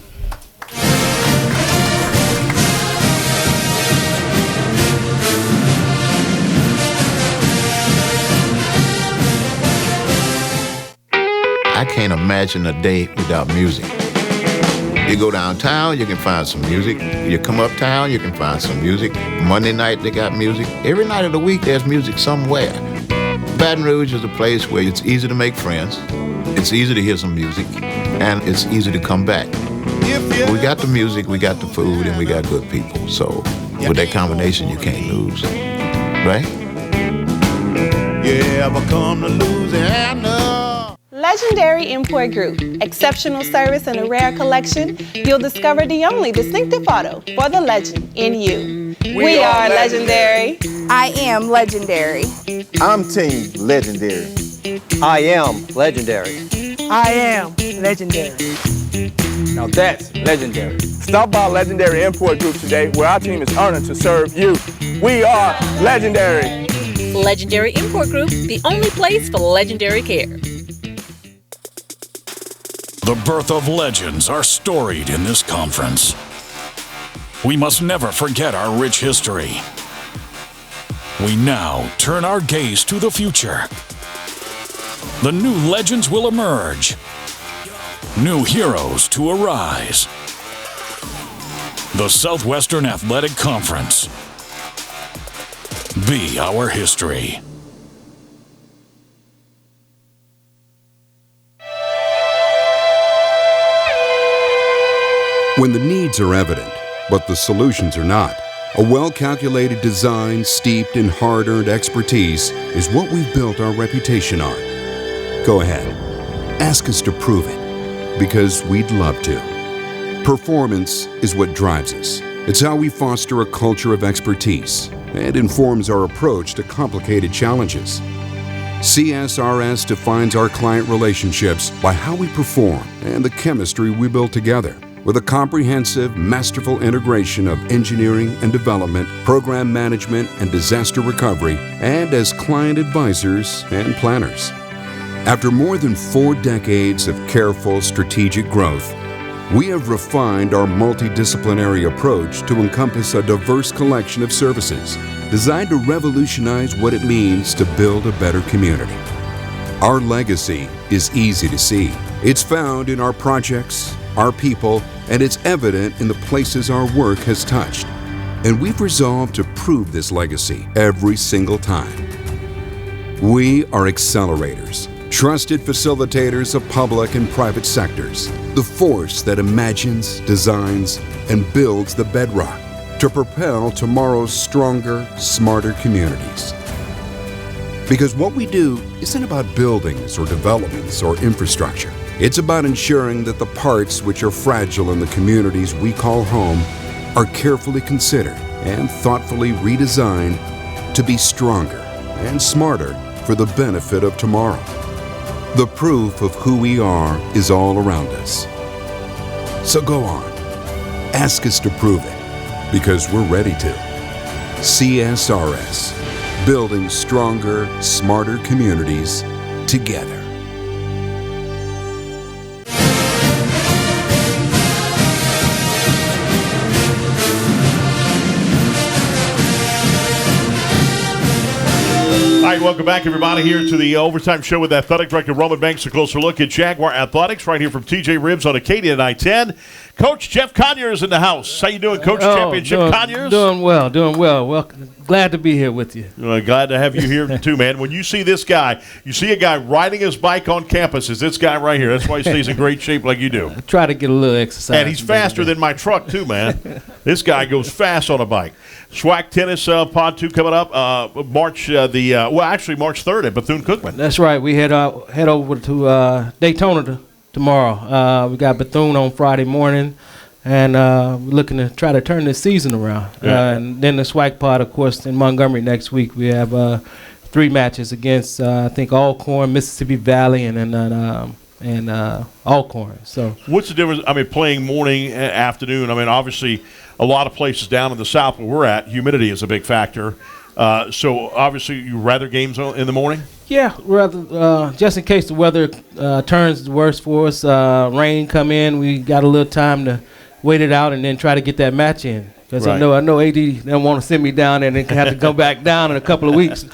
[SPEAKER 2] I can't imagine a day without music. You go downtown, you can find some music. You come uptown, you can find some music. Monday night, they got music. Every night of the week, there's music somewhere. Baton Rouge is a place where it's easy to make friends, it's easy to hear some music, and it's easy to come back. We got the music, we got the food, and we got good people. So with that combination, you can't lose, right?
[SPEAKER 6] You ever come to Louisiana?
[SPEAKER 19] Let's Legendary Import Group. Exceptional service and a rare collection. You'll discover the only distinctive photo for the legend in you. We are legendary.
[SPEAKER 5] I am legendary.
[SPEAKER 7] I'm Team Legendary.
[SPEAKER 23] I am legendary.
[SPEAKER 5] I am legendary.
[SPEAKER 23] Now that's legendary.
[SPEAKER 24] Stop by Legendary Import Group today, where our team is honored to serve you. We are legendary.
[SPEAKER 25] Legendary Import Group, the only place for legendary care.
[SPEAKER 26] The birth of legends are storied in this conference. We must never forget our rich history. We now turn our gaze to the future. The new legends will emerge. New heroes to arise. The Southwestern Athletic Conference. Be our history.
[SPEAKER 27] When the needs are evident, but the solutions are not, a well-calculated design steeped in hard-earned expertise is what we've built our reputation on. Go ahead. Ask us to prove it, because we'd love to. Performance is what drives us. It's how we foster a culture of expertise and informs our approach to complicated challenges. CSRS defines our client relationships by how we perform and the chemistry we build together, with a comprehensive, masterful integration of engineering and development, program management and disaster recovery, and as client advisors and planners. After more than 4 decades of careful, strategic growth, we have refined our multidisciplinary approach to encompass a diverse collection of services designed to revolutionize what it means to build a better community. Our legacy is easy to see. It's found in our projects, our people, and it's evident in the places our work has touched. And we've resolved to prove this legacy every single time. We are accelerators, trusted facilitators of public and private sectors, the force that imagines, designs, and builds the bedrock to propel tomorrow's stronger, smarter communities. Because what we do isn't about buildings or developments or infrastructure. It's about ensuring that the parts which are fragile in the communities we call home are carefully considered and thoughtfully redesigned to be stronger and smarter for the benefit of tomorrow. The proof of who we are is all around us. So go on, ask us to prove it, because we're ready to. CSRS, building stronger, smarter communities together.
[SPEAKER 1] All right, welcome back, everybody, here to the Overtime Show with Athletic Director Roman Banks. A closer look at Jaguar Athletics right here from TJ Ribs on Acadia 910. Coach Jeff Conyers in the house. How you doing, Coach Championship Conyers?
[SPEAKER 28] Doing well. Well, glad to be here with you.
[SPEAKER 1] Glad to have you here, too, man. When you see this guy, you see a guy riding his bike on campus. Is this guy right here. That's why he stays in great shape like you do.
[SPEAKER 28] I try to get a little exercise.
[SPEAKER 1] And he's faster than my truck, too, man. This guy goes fast on a bike. SWAC Tennis Pod 2 coming up March 3rd at Bethune-Cookman.
[SPEAKER 28] That's right. We head over to Daytona tomorrow. We got Bethune on Friday morning, and we're looking to try to turn this season around.
[SPEAKER 1] Yeah.
[SPEAKER 28] And then the SWAC Pod, of course, in Montgomery next week. We have 3 matches against, I think, Alcorn, Mississippi Valley, and Alcorn. So
[SPEAKER 1] what's the difference? I mean, playing morning, afternoon. I mean, obviously, a lot of places down in the south where we're at, humidity is a big factor. So obviously, you rather games in the morning?
[SPEAKER 28] Yeah, rather just in case the weather turns worse for us, rain come in, we got a little time to wait it out and then try to get that match in. Because
[SPEAKER 1] right.
[SPEAKER 28] I know AD don't want to send me down there and then have to come back down in a couple of weeks.
[SPEAKER 1] Then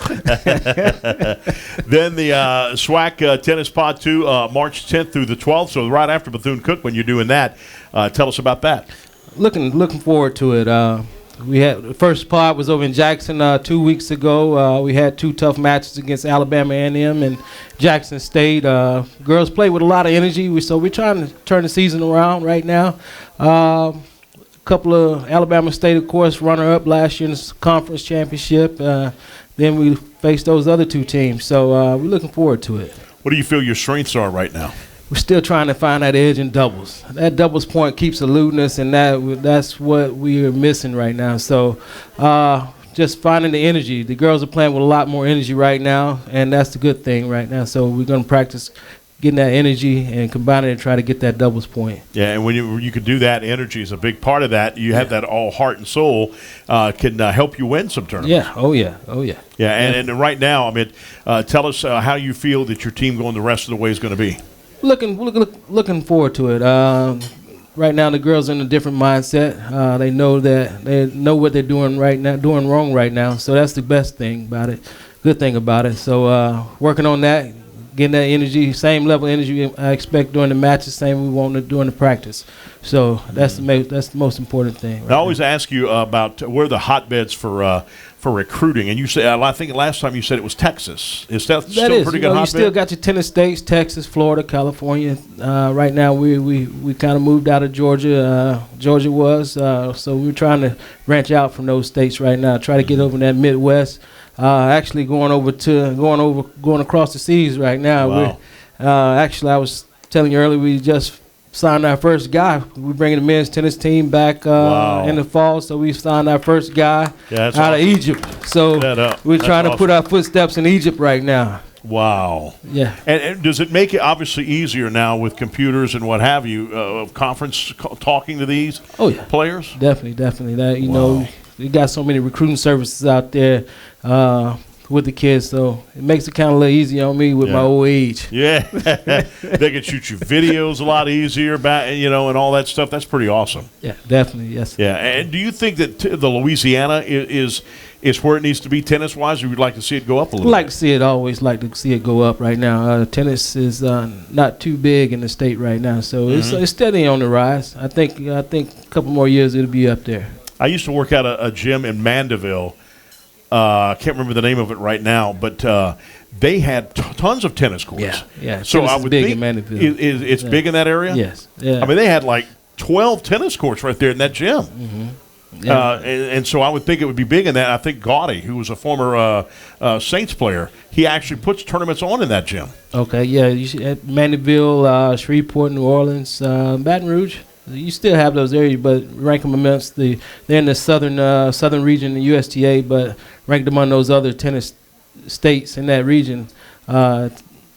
[SPEAKER 1] the SWAC Tennis Pod 2, March 10th through the 12th. So right after Bethune-Cookman, you're doing that. Tell us about that.
[SPEAKER 28] Looking forward to it. We had the first pod was over in Jackson 2 weeks ago. We had 2 tough matches against Alabama A&M and Jackson State. Girls play with a lot of energy, so we're trying to turn the season around right now. A couple of Alabama State, of course, runner-up last year in the conference championship. Then we faced those other 2 teams, so we're looking forward to it.
[SPEAKER 1] What What do you feel your strengths are right now?
[SPEAKER 28] We're still trying to find that edge in doubles. That doubles point keeps eluding us, and that's what we are missing right now. So just finding the energy. The girls are playing with a lot more energy right now, and that's the good thing right now. So we're going to practice getting that energy and combining it and try to get that doubles point.
[SPEAKER 1] Yeah, and when you can do that, energy is a big part of that. You have that all heart and soul can help you win some tournaments.
[SPEAKER 28] Yeah, oh yeah.
[SPEAKER 1] Yeah, and right now, I mean, tell us how you feel that your team going the rest of the way is going to be.
[SPEAKER 28] Looking forward to it. Right now, the girls are in a different mindset. They know what they're doing right now, doing wrong right now. So that's the best thing about it, good thing about it. So working on that, getting that energy, same level of energy I expect during the matches, same we want during the practice. So that's the most important thing. Right
[SPEAKER 1] I always ask you about where are the hotbeds for recruiting, and you say I think last time you said it was Texas. Is that still a pretty good hotbed?
[SPEAKER 28] You still got your tennis states, Texas, Florida, California. Right now we kind of moved out of Georgia. Georgia was so we're trying to branch out from those states right now. Try to get over in that Midwest. Actually going across the seas right now.
[SPEAKER 1] Wow.
[SPEAKER 28] Actually, I was telling you earlier, we just signed our first guy. We're bringing the men's tennis team back in the fall, so we signed our first guy out of Egypt. So we're trying to put our footsteps in Egypt right now.
[SPEAKER 1] Wow.
[SPEAKER 28] Yeah.
[SPEAKER 1] And does it make it obviously easier now with computers and what have you, conference talking to these players?
[SPEAKER 28] Definitely. That you know, we got so many recruiting services out there with the kids, so it makes it kind of a little easier on me with my old age.
[SPEAKER 1] Yeah. They can shoot you videos a lot easier, and all that stuff. That's pretty awesome.
[SPEAKER 28] Yeah, definitely, yes.
[SPEAKER 1] Yeah, and do you think that the Louisiana is where it needs to be tennis-wise, or would you like to see it go up a little bit?
[SPEAKER 28] Always like to see it go up right now. Tennis is not too big in the state right now, so it's steady on the rise. I think a couple more years it'll be up there.
[SPEAKER 1] I used to work at a gym in Mandeville. I can't remember the name of it right now, but they had tons of tennis courts.
[SPEAKER 28] Yeah.
[SPEAKER 1] So
[SPEAKER 28] tennis
[SPEAKER 1] I would
[SPEAKER 28] big
[SPEAKER 1] think
[SPEAKER 28] in Mandeville.
[SPEAKER 1] It's big in that area?
[SPEAKER 28] Yes. Yeah.
[SPEAKER 1] I mean, they had like 12 tennis courts right there in that gym.
[SPEAKER 28] Mm-hmm. Yeah.
[SPEAKER 1] And so I would think it would be big in that. I think Gaudy, who was a former Saints player, he actually puts tournaments on in that gym.
[SPEAKER 28] Okay, yeah. You should, at Mandeville, Shreveport, New Orleans, Baton Rouge. You still have those areas, but rank them amongst they're in the southern region, the USTA, but rank them among those other tennis states in that region.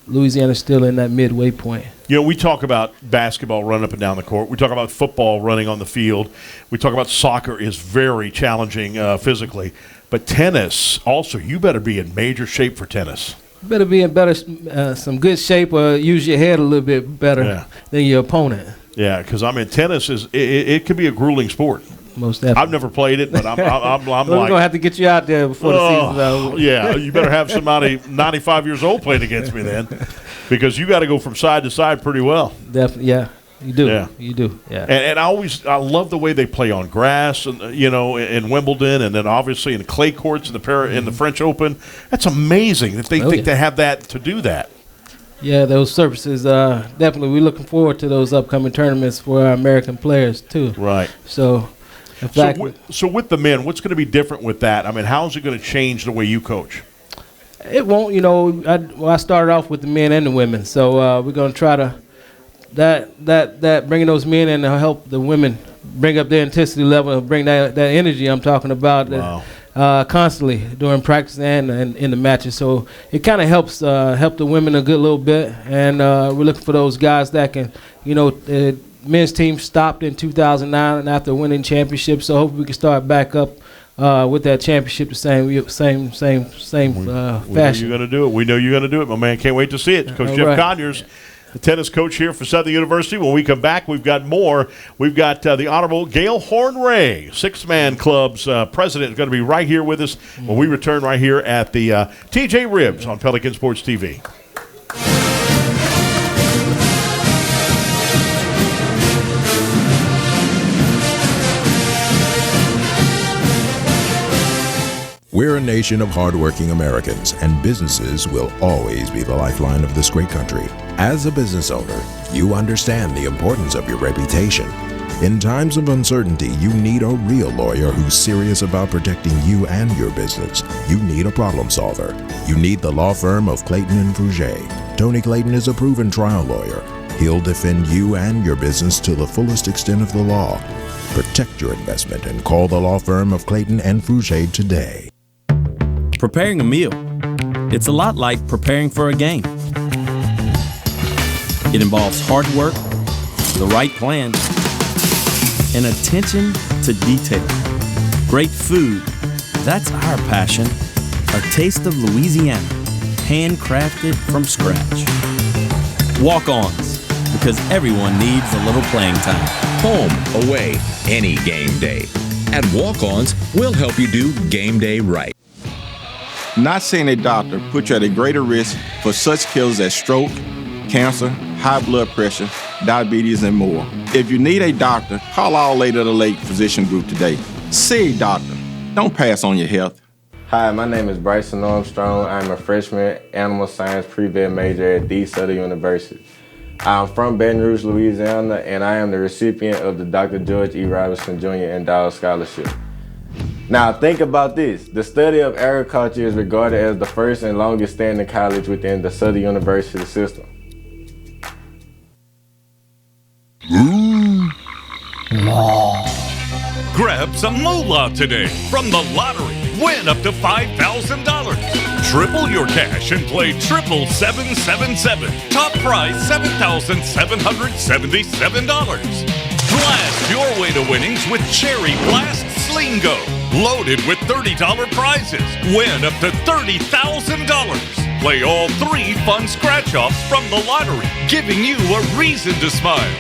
[SPEAKER 28] Louisiana's still in that midway point.
[SPEAKER 1] We talk about basketball running up and down the court. We talk about football running on the field. We talk about soccer is very challenging physically. But tennis, also, you better be in major shape for tennis.
[SPEAKER 28] You better be in some good shape or use your head a little bit better than your opponent.
[SPEAKER 1] Yeah, because tennis it can be a grueling sport.
[SPEAKER 28] Most definitely.
[SPEAKER 1] I've never played it, but I'm
[SPEAKER 28] we're gonna have to get you out there before the season's over.
[SPEAKER 1] Yeah, you better have somebody 95 years old playing against me then, because you got to go from side to side pretty well.
[SPEAKER 28] Definitely, yeah. You do.
[SPEAKER 1] Yeah.
[SPEAKER 28] You do. Yeah.
[SPEAKER 1] And I love the way they play on grass, and in Wimbledon, and then obviously in clay courts in the French Open. That's amazing that they think they have that to do that.
[SPEAKER 28] Yeah, those surfaces, definitely. We're looking forward to those upcoming tournaments for our American players, too.
[SPEAKER 1] Right.
[SPEAKER 28] So, in fact,
[SPEAKER 1] so with the men, what's going to be different with that? I mean, how is it going to change the way you coach?
[SPEAKER 28] It won't. I started off with the men and the women. So, we're going to try to bringing those men in to help the women bring up their intensity level, bring that energy I'm talking about.
[SPEAKER 1] Wow.
[SPEAKER 28] Constantly during practice and in the matches, so it kind of help the women a good little bit, and we're looking for those guys that can, the men's team stopped in 2009 and after winning championships, so hopefully we can start back up with that championship the same fashion.
[SPEAKER 1] We know you're going to do it. We know you're going to do it, my man. Can't wait to see it. Coach Jeff Conyers, the tennis coach here for Southern University. When we come back, we've got more. We've got the Honorable Gail Horn-Ray, Six-Man Club's president, is going to be right here with us when we return right here at the TJ Ribs on Pelican Sports TV.
[SPEAKER 8] We're a nation of hardworking Americans, and businesses will always be the lifeline of this great country. As a business owner, you understand the importance of your reputation. In times of uncertainty, you need a real lawyer who's serious about protecting you and your business. You need a problem solver. You need the law firm of Clayton and Fouger. Tony Clayton is a proven trial lawyer. He'll defend you and your business to the fullest extent of the law. Protect your investment and call the law firm of Clayton and Fouger today.
[SPEAKER 20] Preparing a meal. It's a lot like preparing for a game. It involves hard work, the right plan, and attention to detail. Great food, that's our passion. A taste of Louisiana, handcrafted from scratch. Walk-ons, because everyone needs a little playing time.
[SPEAKER 21] Home, away, any game day. At Walk-Ons, we'll help you do game day right.
[SPEAKER 7] Not seeing a doctor puts you at a greater risk for such killers as stroke, cancer, high blood pressure, diabetes, and more. If you need a doctor, call our Lady of the Lake Physician Group today. See a doctor. Don't pass on your health.
[SPEAKER 9] Hi, my name is Bryson Armstrong. I'm a freshman animal science pre-vet major at D. Sutter University. I'm from Baton Rouge, Louisiana, and I am the recipient of the Dr. George E. Robinson Jr. Endowed Scholarship. Now, think about this. The study of agriculture is regarded as the first and longest standing college within the Sutter University system.
[SPEAKER 10] Grab some moolah today from the lottery. Win up to $5,000. Triple your cash and play 77777. Top prize $7,777. Blast your way to winnings with Cherry Blast Slingo. Loaded with $30 prizes. Win up to $30,000. Play all 3 fun scratch-offs from the lottery, giving you a reason to smile.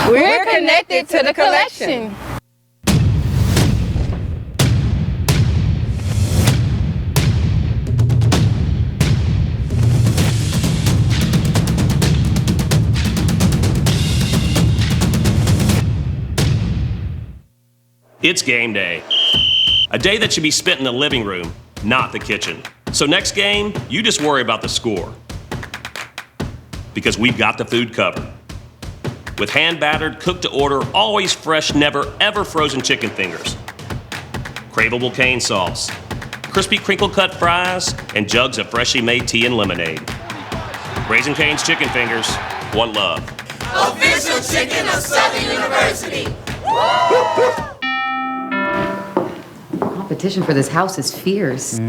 [SPEAKER 19] We're connected to the collection.
[SPEAKER 11] It's game day. A day that should be spent in the living room, not the kitchen. So next game, you just worry about the score. Because we've got the food covered. With hand-battered, cooked-to-order, always fresh, never, ever frozen chicken fingers. Craveable cane sauce. Crispy crinkle-cut fries, and jugs of freshly made tea and lemonade. Raising Cane's Chicken Fingers, one love.
[SPEAKER 6] Official chicken of Southern University.
[SPEAKER 12] Competition for this house is fierce.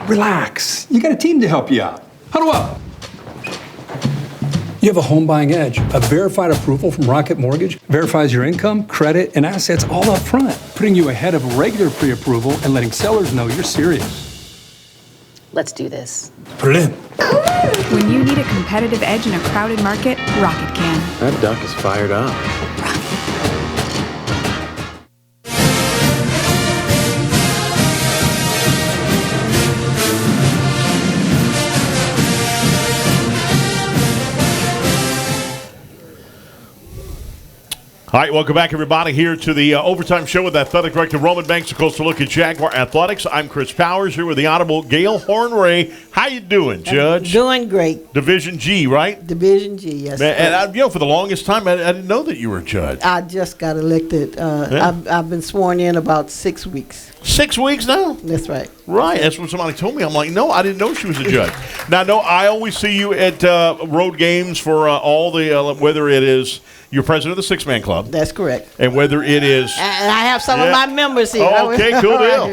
[SPEAKER 13] Relax. You got a team to help you out. Huddle up. You have a home buying edge. A verified approval from Rocket Mortgage verifies your income, credit, and assets all up front, putting you ahead of regular pre-approval and letting sellers know you're serious.
[SPEAKER 12] Let's do this.
[SPEAKER 13] Put it in.
[SPEAKER 14] When you need a competitive edge in a crowded market, Rocket can.
[SPEAKER 13] That duck is fired up.
[SPEAKER 1] All right, welcome back, everybody, here to the Overtime Show with Athletic Director Roman Banks. A closer look at Jaguar Athletics. I'm Chris Powers here with the Honorable Gail Hornray. How you doing, Judge?
[SPEAKER 15] Doing great.
[SPEAKER 1] Division G, right?
[SPEAKER 15] Division G, yes.
[SPEAKER 1] And for the longest time, I didn't know that you were a judge.
[SPEAKER 15] I just got elected. I've been sworn in about 6 weeks.
[SPEAKER 1] 6 weeks now?
[SPEAKER 15] That's right.
[SPEAKER 1] Right. That's what somebody told me. I'm like, no, I didn't know she was a judge. Now, no, I always see you at road games for all the, whether it is you're president of the Six-Man Club.
[SPEAKER 15] That's correct.
[SPEAKER 1] And whether it is.
[SPEAKER 15] And I have some of my members here.
[SPEAKER 1] Oh, okay, cool deal.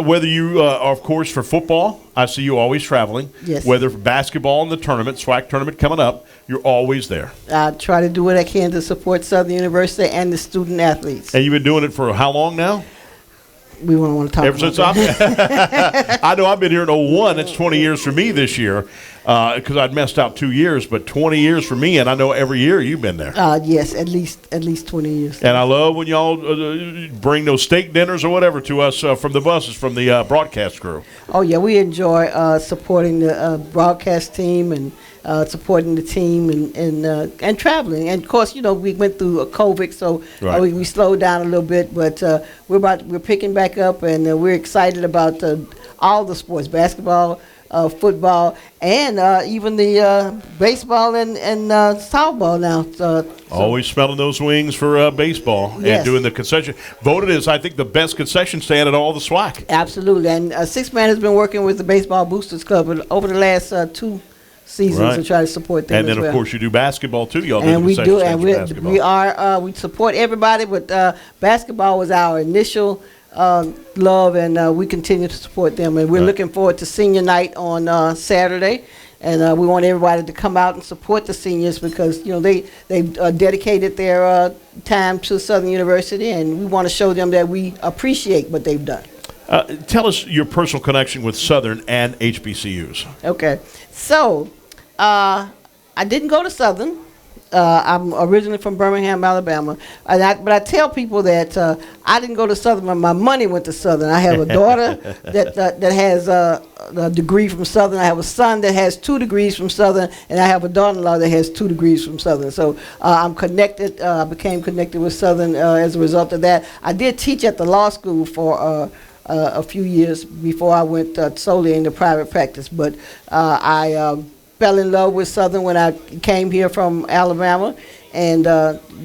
[SPEAKER 1] Whether you are, of course, for football, I see you always traveling.
[SPEAKER 15] Yes.
[SPEAKER 1] Whether for basketball in the tournament, SWAC tournament coming up, you're always there.
[SPEAKER 15] I try to do what I can to support Southern University and the student athletes.
[SPEAKER 1] And you've been doing it for how long now?
[SPEAKER 15] we won't want to talk
[SPEAKER 1] Ever
[SPEAKER 15] about
[SPEAKER 1] since
[SPEAKER 15] that.
[SPEAKER 1] I know I've been here in 01. That's 20 years for me this year because I'd messed out 2 years, but 20 years for me, and I know every year you've been there.
[SPEAKER 15] Yes, at least 20 years.
[SPEAKER 1] And I love when y'all bring those steak dinners or whatever to us from the buses, from the broadcast crew.
[SPEAKER 15] Oh, yeah, we enjoy supporting the broadcast team and supporting the team and traveling. And, of course, we went through a COVID, so
[SPEAKER 1] Right.
[SPEAKER 15] we slowed down a little bit, but we're picking back up, and we're excited about all the sports, basketball, football, and even the baseball and softball now.
[SPEAKER 1] Always smelling those wings for baseball and
[SPEAKER 15] Yes.
[SPEAKER 1] doing the concession. Voted as, I think, the best concession stand at all the SWAC.
[SPEAKER 15] Absolutely. And Six Man has been working with the Baseball Boosters Club over the last 2 seasons
[SPEAKER 1] Right.
[SPEAKER 15] to try to support them
[SPEAKER 1] And then,
[SPEAKER 15] as well.
[SPEAKER 1] of course, you do basketball, too. Y'all
[SPEAKER 15] And
[SPEAKER 1] do
[SPEAKER 15] we
[SPEAKER 1] the
[SPEAKER 15] do,
[SPEAKER 1] concession
[SPEAKER 15] and
[SPEAKER 1] stand for basketball.
[SPEAKER 15] we are we support everybody, but basketball was our initial love, and we continue to support them. And we're
[SPEAKER 1] Right.
[SPEAKER 15] looking forward to senior night on Saturday, and we want everybody to come out and support the seniors because they've dedicated their time to Southern University, and we want to show them that we appreciate what they've done.
[SPEAKER 1] Tell us your personal connection with Southern and HBCUs.
[SPEAKER 15] Okay, so I didn't go to Southern. I'm originally from Birmingham, Alabama, but I tell people that I didn't go to Southern, but my money went to Southern. I have a daughter that has a degree from Southern. I have a son that has 2 degrees from Southern, and I have a daughter-in-law that has 2 degrees from Southern. So I'm connected. I became connected with Southern as a result of that. I did teach at the law school for a few years before I went solely into private practice, but I fell in love with Southern when I came here from Alabama, and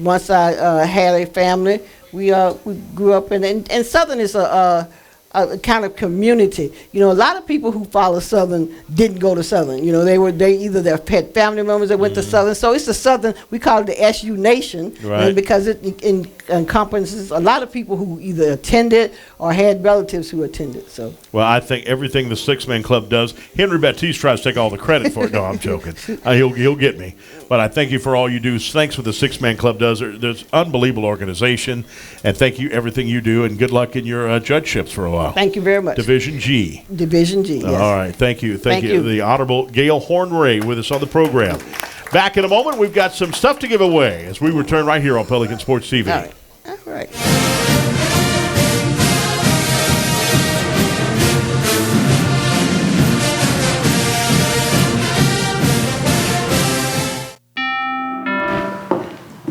[SPEAKER 15] once I had a family, we grew up in, and Southern is a kind of community. A lot of people who follow Southern didn't go to Southern. They either their pet family members that went to Southern. So it's the Southern. We call it the SU Nation,
[SPEAKER 1] Right.
[SPEAKER 15] because it encompasses a lot of people who either attended or had relatives who attended. So.
[SPEAKER 1] Well, I think everything the Six Man Club does, Henry Baptiste tries to take all the credit for it. No, I'm joking. He'll get me. But I thank you for all you do. Thanks for the Six Man Club does. There's unbelievable organization, and thank you everything you do, and good luck in your judgeships for a while.
[SPEAKER 15] Thank you very much.
[SPEAKER 1] Division G.
[SPEAKER 15] Division G, yes.
[SPEAKER 1] All right, thank you. Thank
[SPEAKER 15] Thank
[SPEAKER 1] you.
[SPEAKER 15] you.
[SPEAKER 1] The Honorable Gail Hornray with us on the program. Back in a moment, we've got some stuff to give away as we return right here on Pelican Sports TV.
[SPEAKER 15] All right. All right.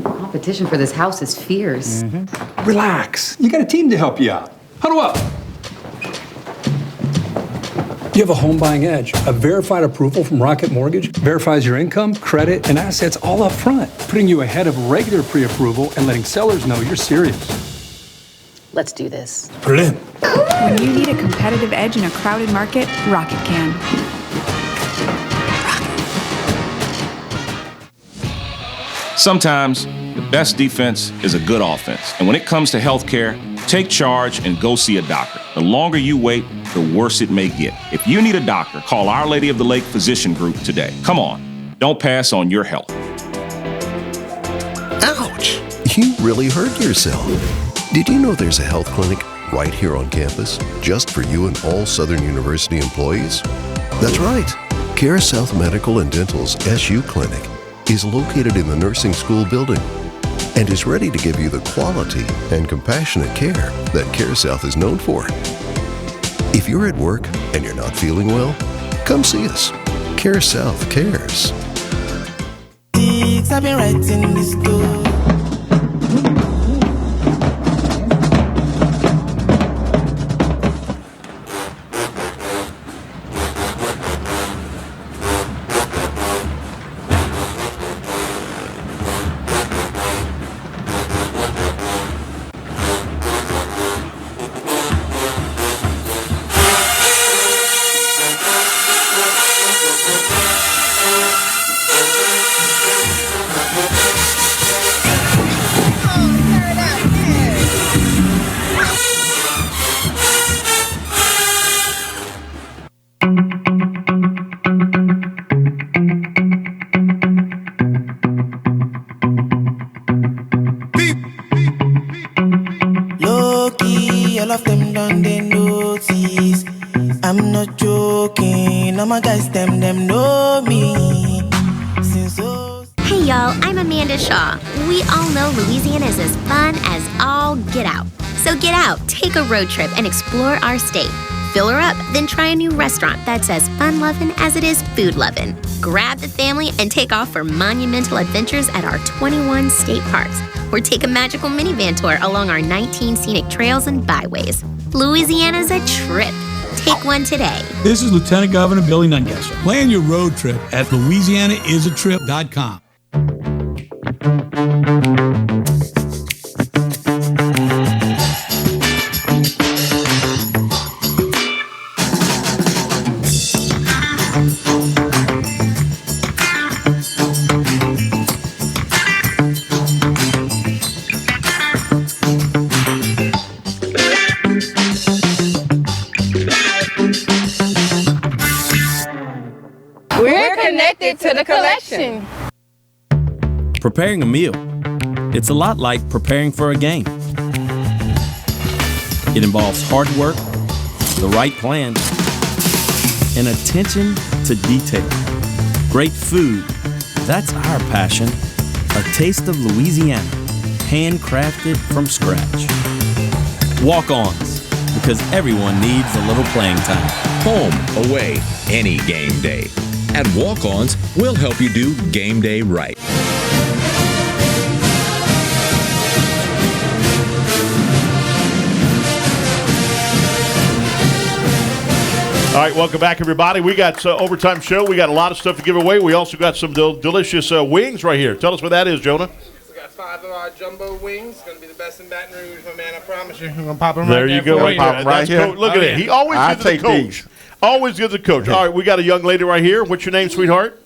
[SPEAKER 12] Competition for this house is fierce.
[SPEAKER 13] Relax. You got a team to help you out. Huddle up. You have a home buying edge. A verified approval from Rocket Mortgage verifies your income, credit, and assets all up front, putting you ahead of regular pre-approval and letting sellers know you're serious.
[SPEAKER 12] Let's do this.
[SPEAKER 13] Put it in.
[SPEAKER 14] When you need a competitive edge in a crowded market, Rocket can.
[SPEAKER 2] Sometimes the best defense is a good offense. And when it comes to healthcare, take charge and go see a doctor. The longer you wait, the worse it may get. If you need a doctor, call Our Lady of the Lake Physician Group today. Come on, don't pass on your health.
[SPEAKER 3] Ouch! You really hurt yourself. Did you know there's a health clinic right here on campus just for you and all Southern University employees? That's right. Care South Medical and Dental's SU Clinic is located in the nursing school building and is ready to give you the quality and compassionate care that Care South is known for. If you're at work and you're not feeling well, come see us. Care South cares.
[SPEAKER 4] I've been writing this book. joking. All my guys, them know me. Since so.
[SPEAKER 5] Hey y'all, I'm Amanda Shaw. We all know Louisiana is as fun as all get out. So get out, take a road trip, and explore our state. Fill her up, then try a new restaurant that's as fun-loving as it is food-loving. Grab the family and take off for monumental adventures at our 21 state parks. Or take a magical minivan tour along our 19 scenic trails and byways. Louisiana's a trip. Take one today.
[SPEAKER 16] This is Lieutenant Governor Billy Nungesser. Plan your road trip at LouisianaIsATrip.com.
[SPEAKER 19] We're connected to the collection.
[SPEAKER 20] Preparing a meal. It's a lot like preparing for a game. It involves hard work, the right plan, and attention to detail. Great food, that's our passion. A taste of Louisiana, handcrafted from scratch. Walk-ons, because everyone needs a little playing time.
[SPEAKER 21] Home, away, any game day. At Walk-Ons, we'll help you do game day right.
[SPEAKER 1] All right, welcome back, everybody. We got overtime show. We got a lot of stuff to give away. We also got some delicious wings right here. Tell us what that is, Jonah.
[SPEAKER 17] We got 5 of our jumbo wings. It's going to be the best in Baton Rouge, my man. I promise you. I'm going to pop them
[SPEAKER 1] There
[SPEAKER 17] right
[SPEAKER 1] you
[SPEAKER 17] there.
[SPEAKER 1] go, right
[SPEAKER 17] Pop
[SPEAKER 1] there.
[SPEAKER 17] 'em right
[SPEAKER 1] That's
[SPEAKER 17] here.
[SPEAKER 1] coach. Look at it. He always
[SPEAKER 7] I
[SPEAKER 1] gives it a
[SPEAKER 7] take
[SPEAKER 1] coach.
[SPEAKER 7] these.
[SPEAKER 1] Always gives a coach. All right, we got a young lady right here. What's your name, sweetheart?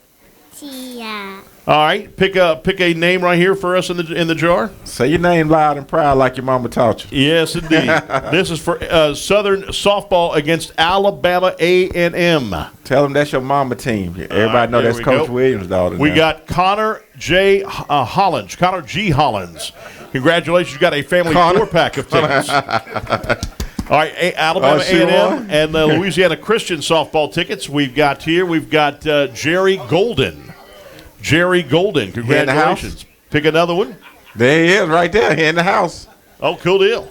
[SPEAKER 18] Tia.
[SPEAKER 1] All right, pick a name right here for us in the jar.
[SPEAKER 7] Say your name loud and proud like your mama taught you.
[SPEAKER 1] Yes, indeed. This is for Southern softball against Alabama A&M.
[SPEAKER 7] Tell them that's your mama team. Everybody know
[SPEAKER 1] there
[SPEAKER 7] that's
[SPEAKER 1] we
[SPEAKER 7] Coach
[SPEAKER 1] go.
[SPEAKER 7] Williams' daughter.
[SPEAKER 1] We
[SPEAKER 7] now.
[SPEAKER 1] got Connor J. Hollins. Connor G. Hollins. Congratulations, you got a family
[SPEAKER 7] Connor.
[SPEAKER 1] 4-pack of tickets. All right, Alabama A&M and Louisiana Christian softball tickets. We've got Jerry Golden. Jerry Golden, congratulations. Pick another one.
[SPEAKER 7] There he is, right there. He in the house.
[SPEAKER 1] Oh, cool deal.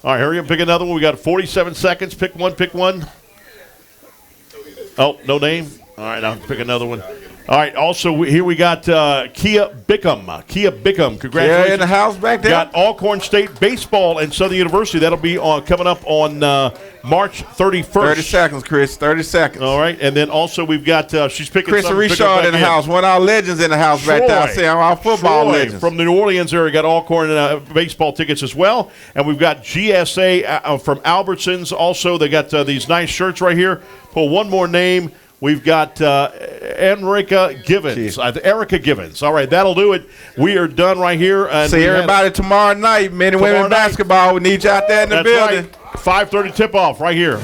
[SPEAKER 1] All right, hurry up, pick another one. We got 47 seconds. Pick one. Oh, no name? All right, I'll pick another one. All right, also here we got Kia Bickham. Kia Bickham, congratulations.
[SPEAKER 7] Yeah, in the house back there.
[SPEAKER 1] Got Alcorn State baseball and Southern University. That'll be coming up on March 31st.
[SPEAKER 7] 30 seconds, Chris. 30 seconds.
[SPEAKER 1] All right, and then also we've got she's picking
[SPEAKER 7] Chris
[SPEAKER 1] something.
[SPEAKER 7] Richard in the house. One of our legends in the house back there. I say our football
[SPEAKER 1] Troy
[SPEAKER 7] legends.
[SPEAKER 1] from the New Orleans area got Alcorn baseball tickets as well. And we've got GSA from Albertsons. Also, they got these nice shirts right here. Pull one more name. We've got Erica Givens. Erica Givens. All right, that'll do it. We are done right here. And
[SPEAKER 7] see everybody tomorrow night. Men and women basketball. We need you out there in the building.
[SPEAKER 1] Right. 5:30 tip-off right here.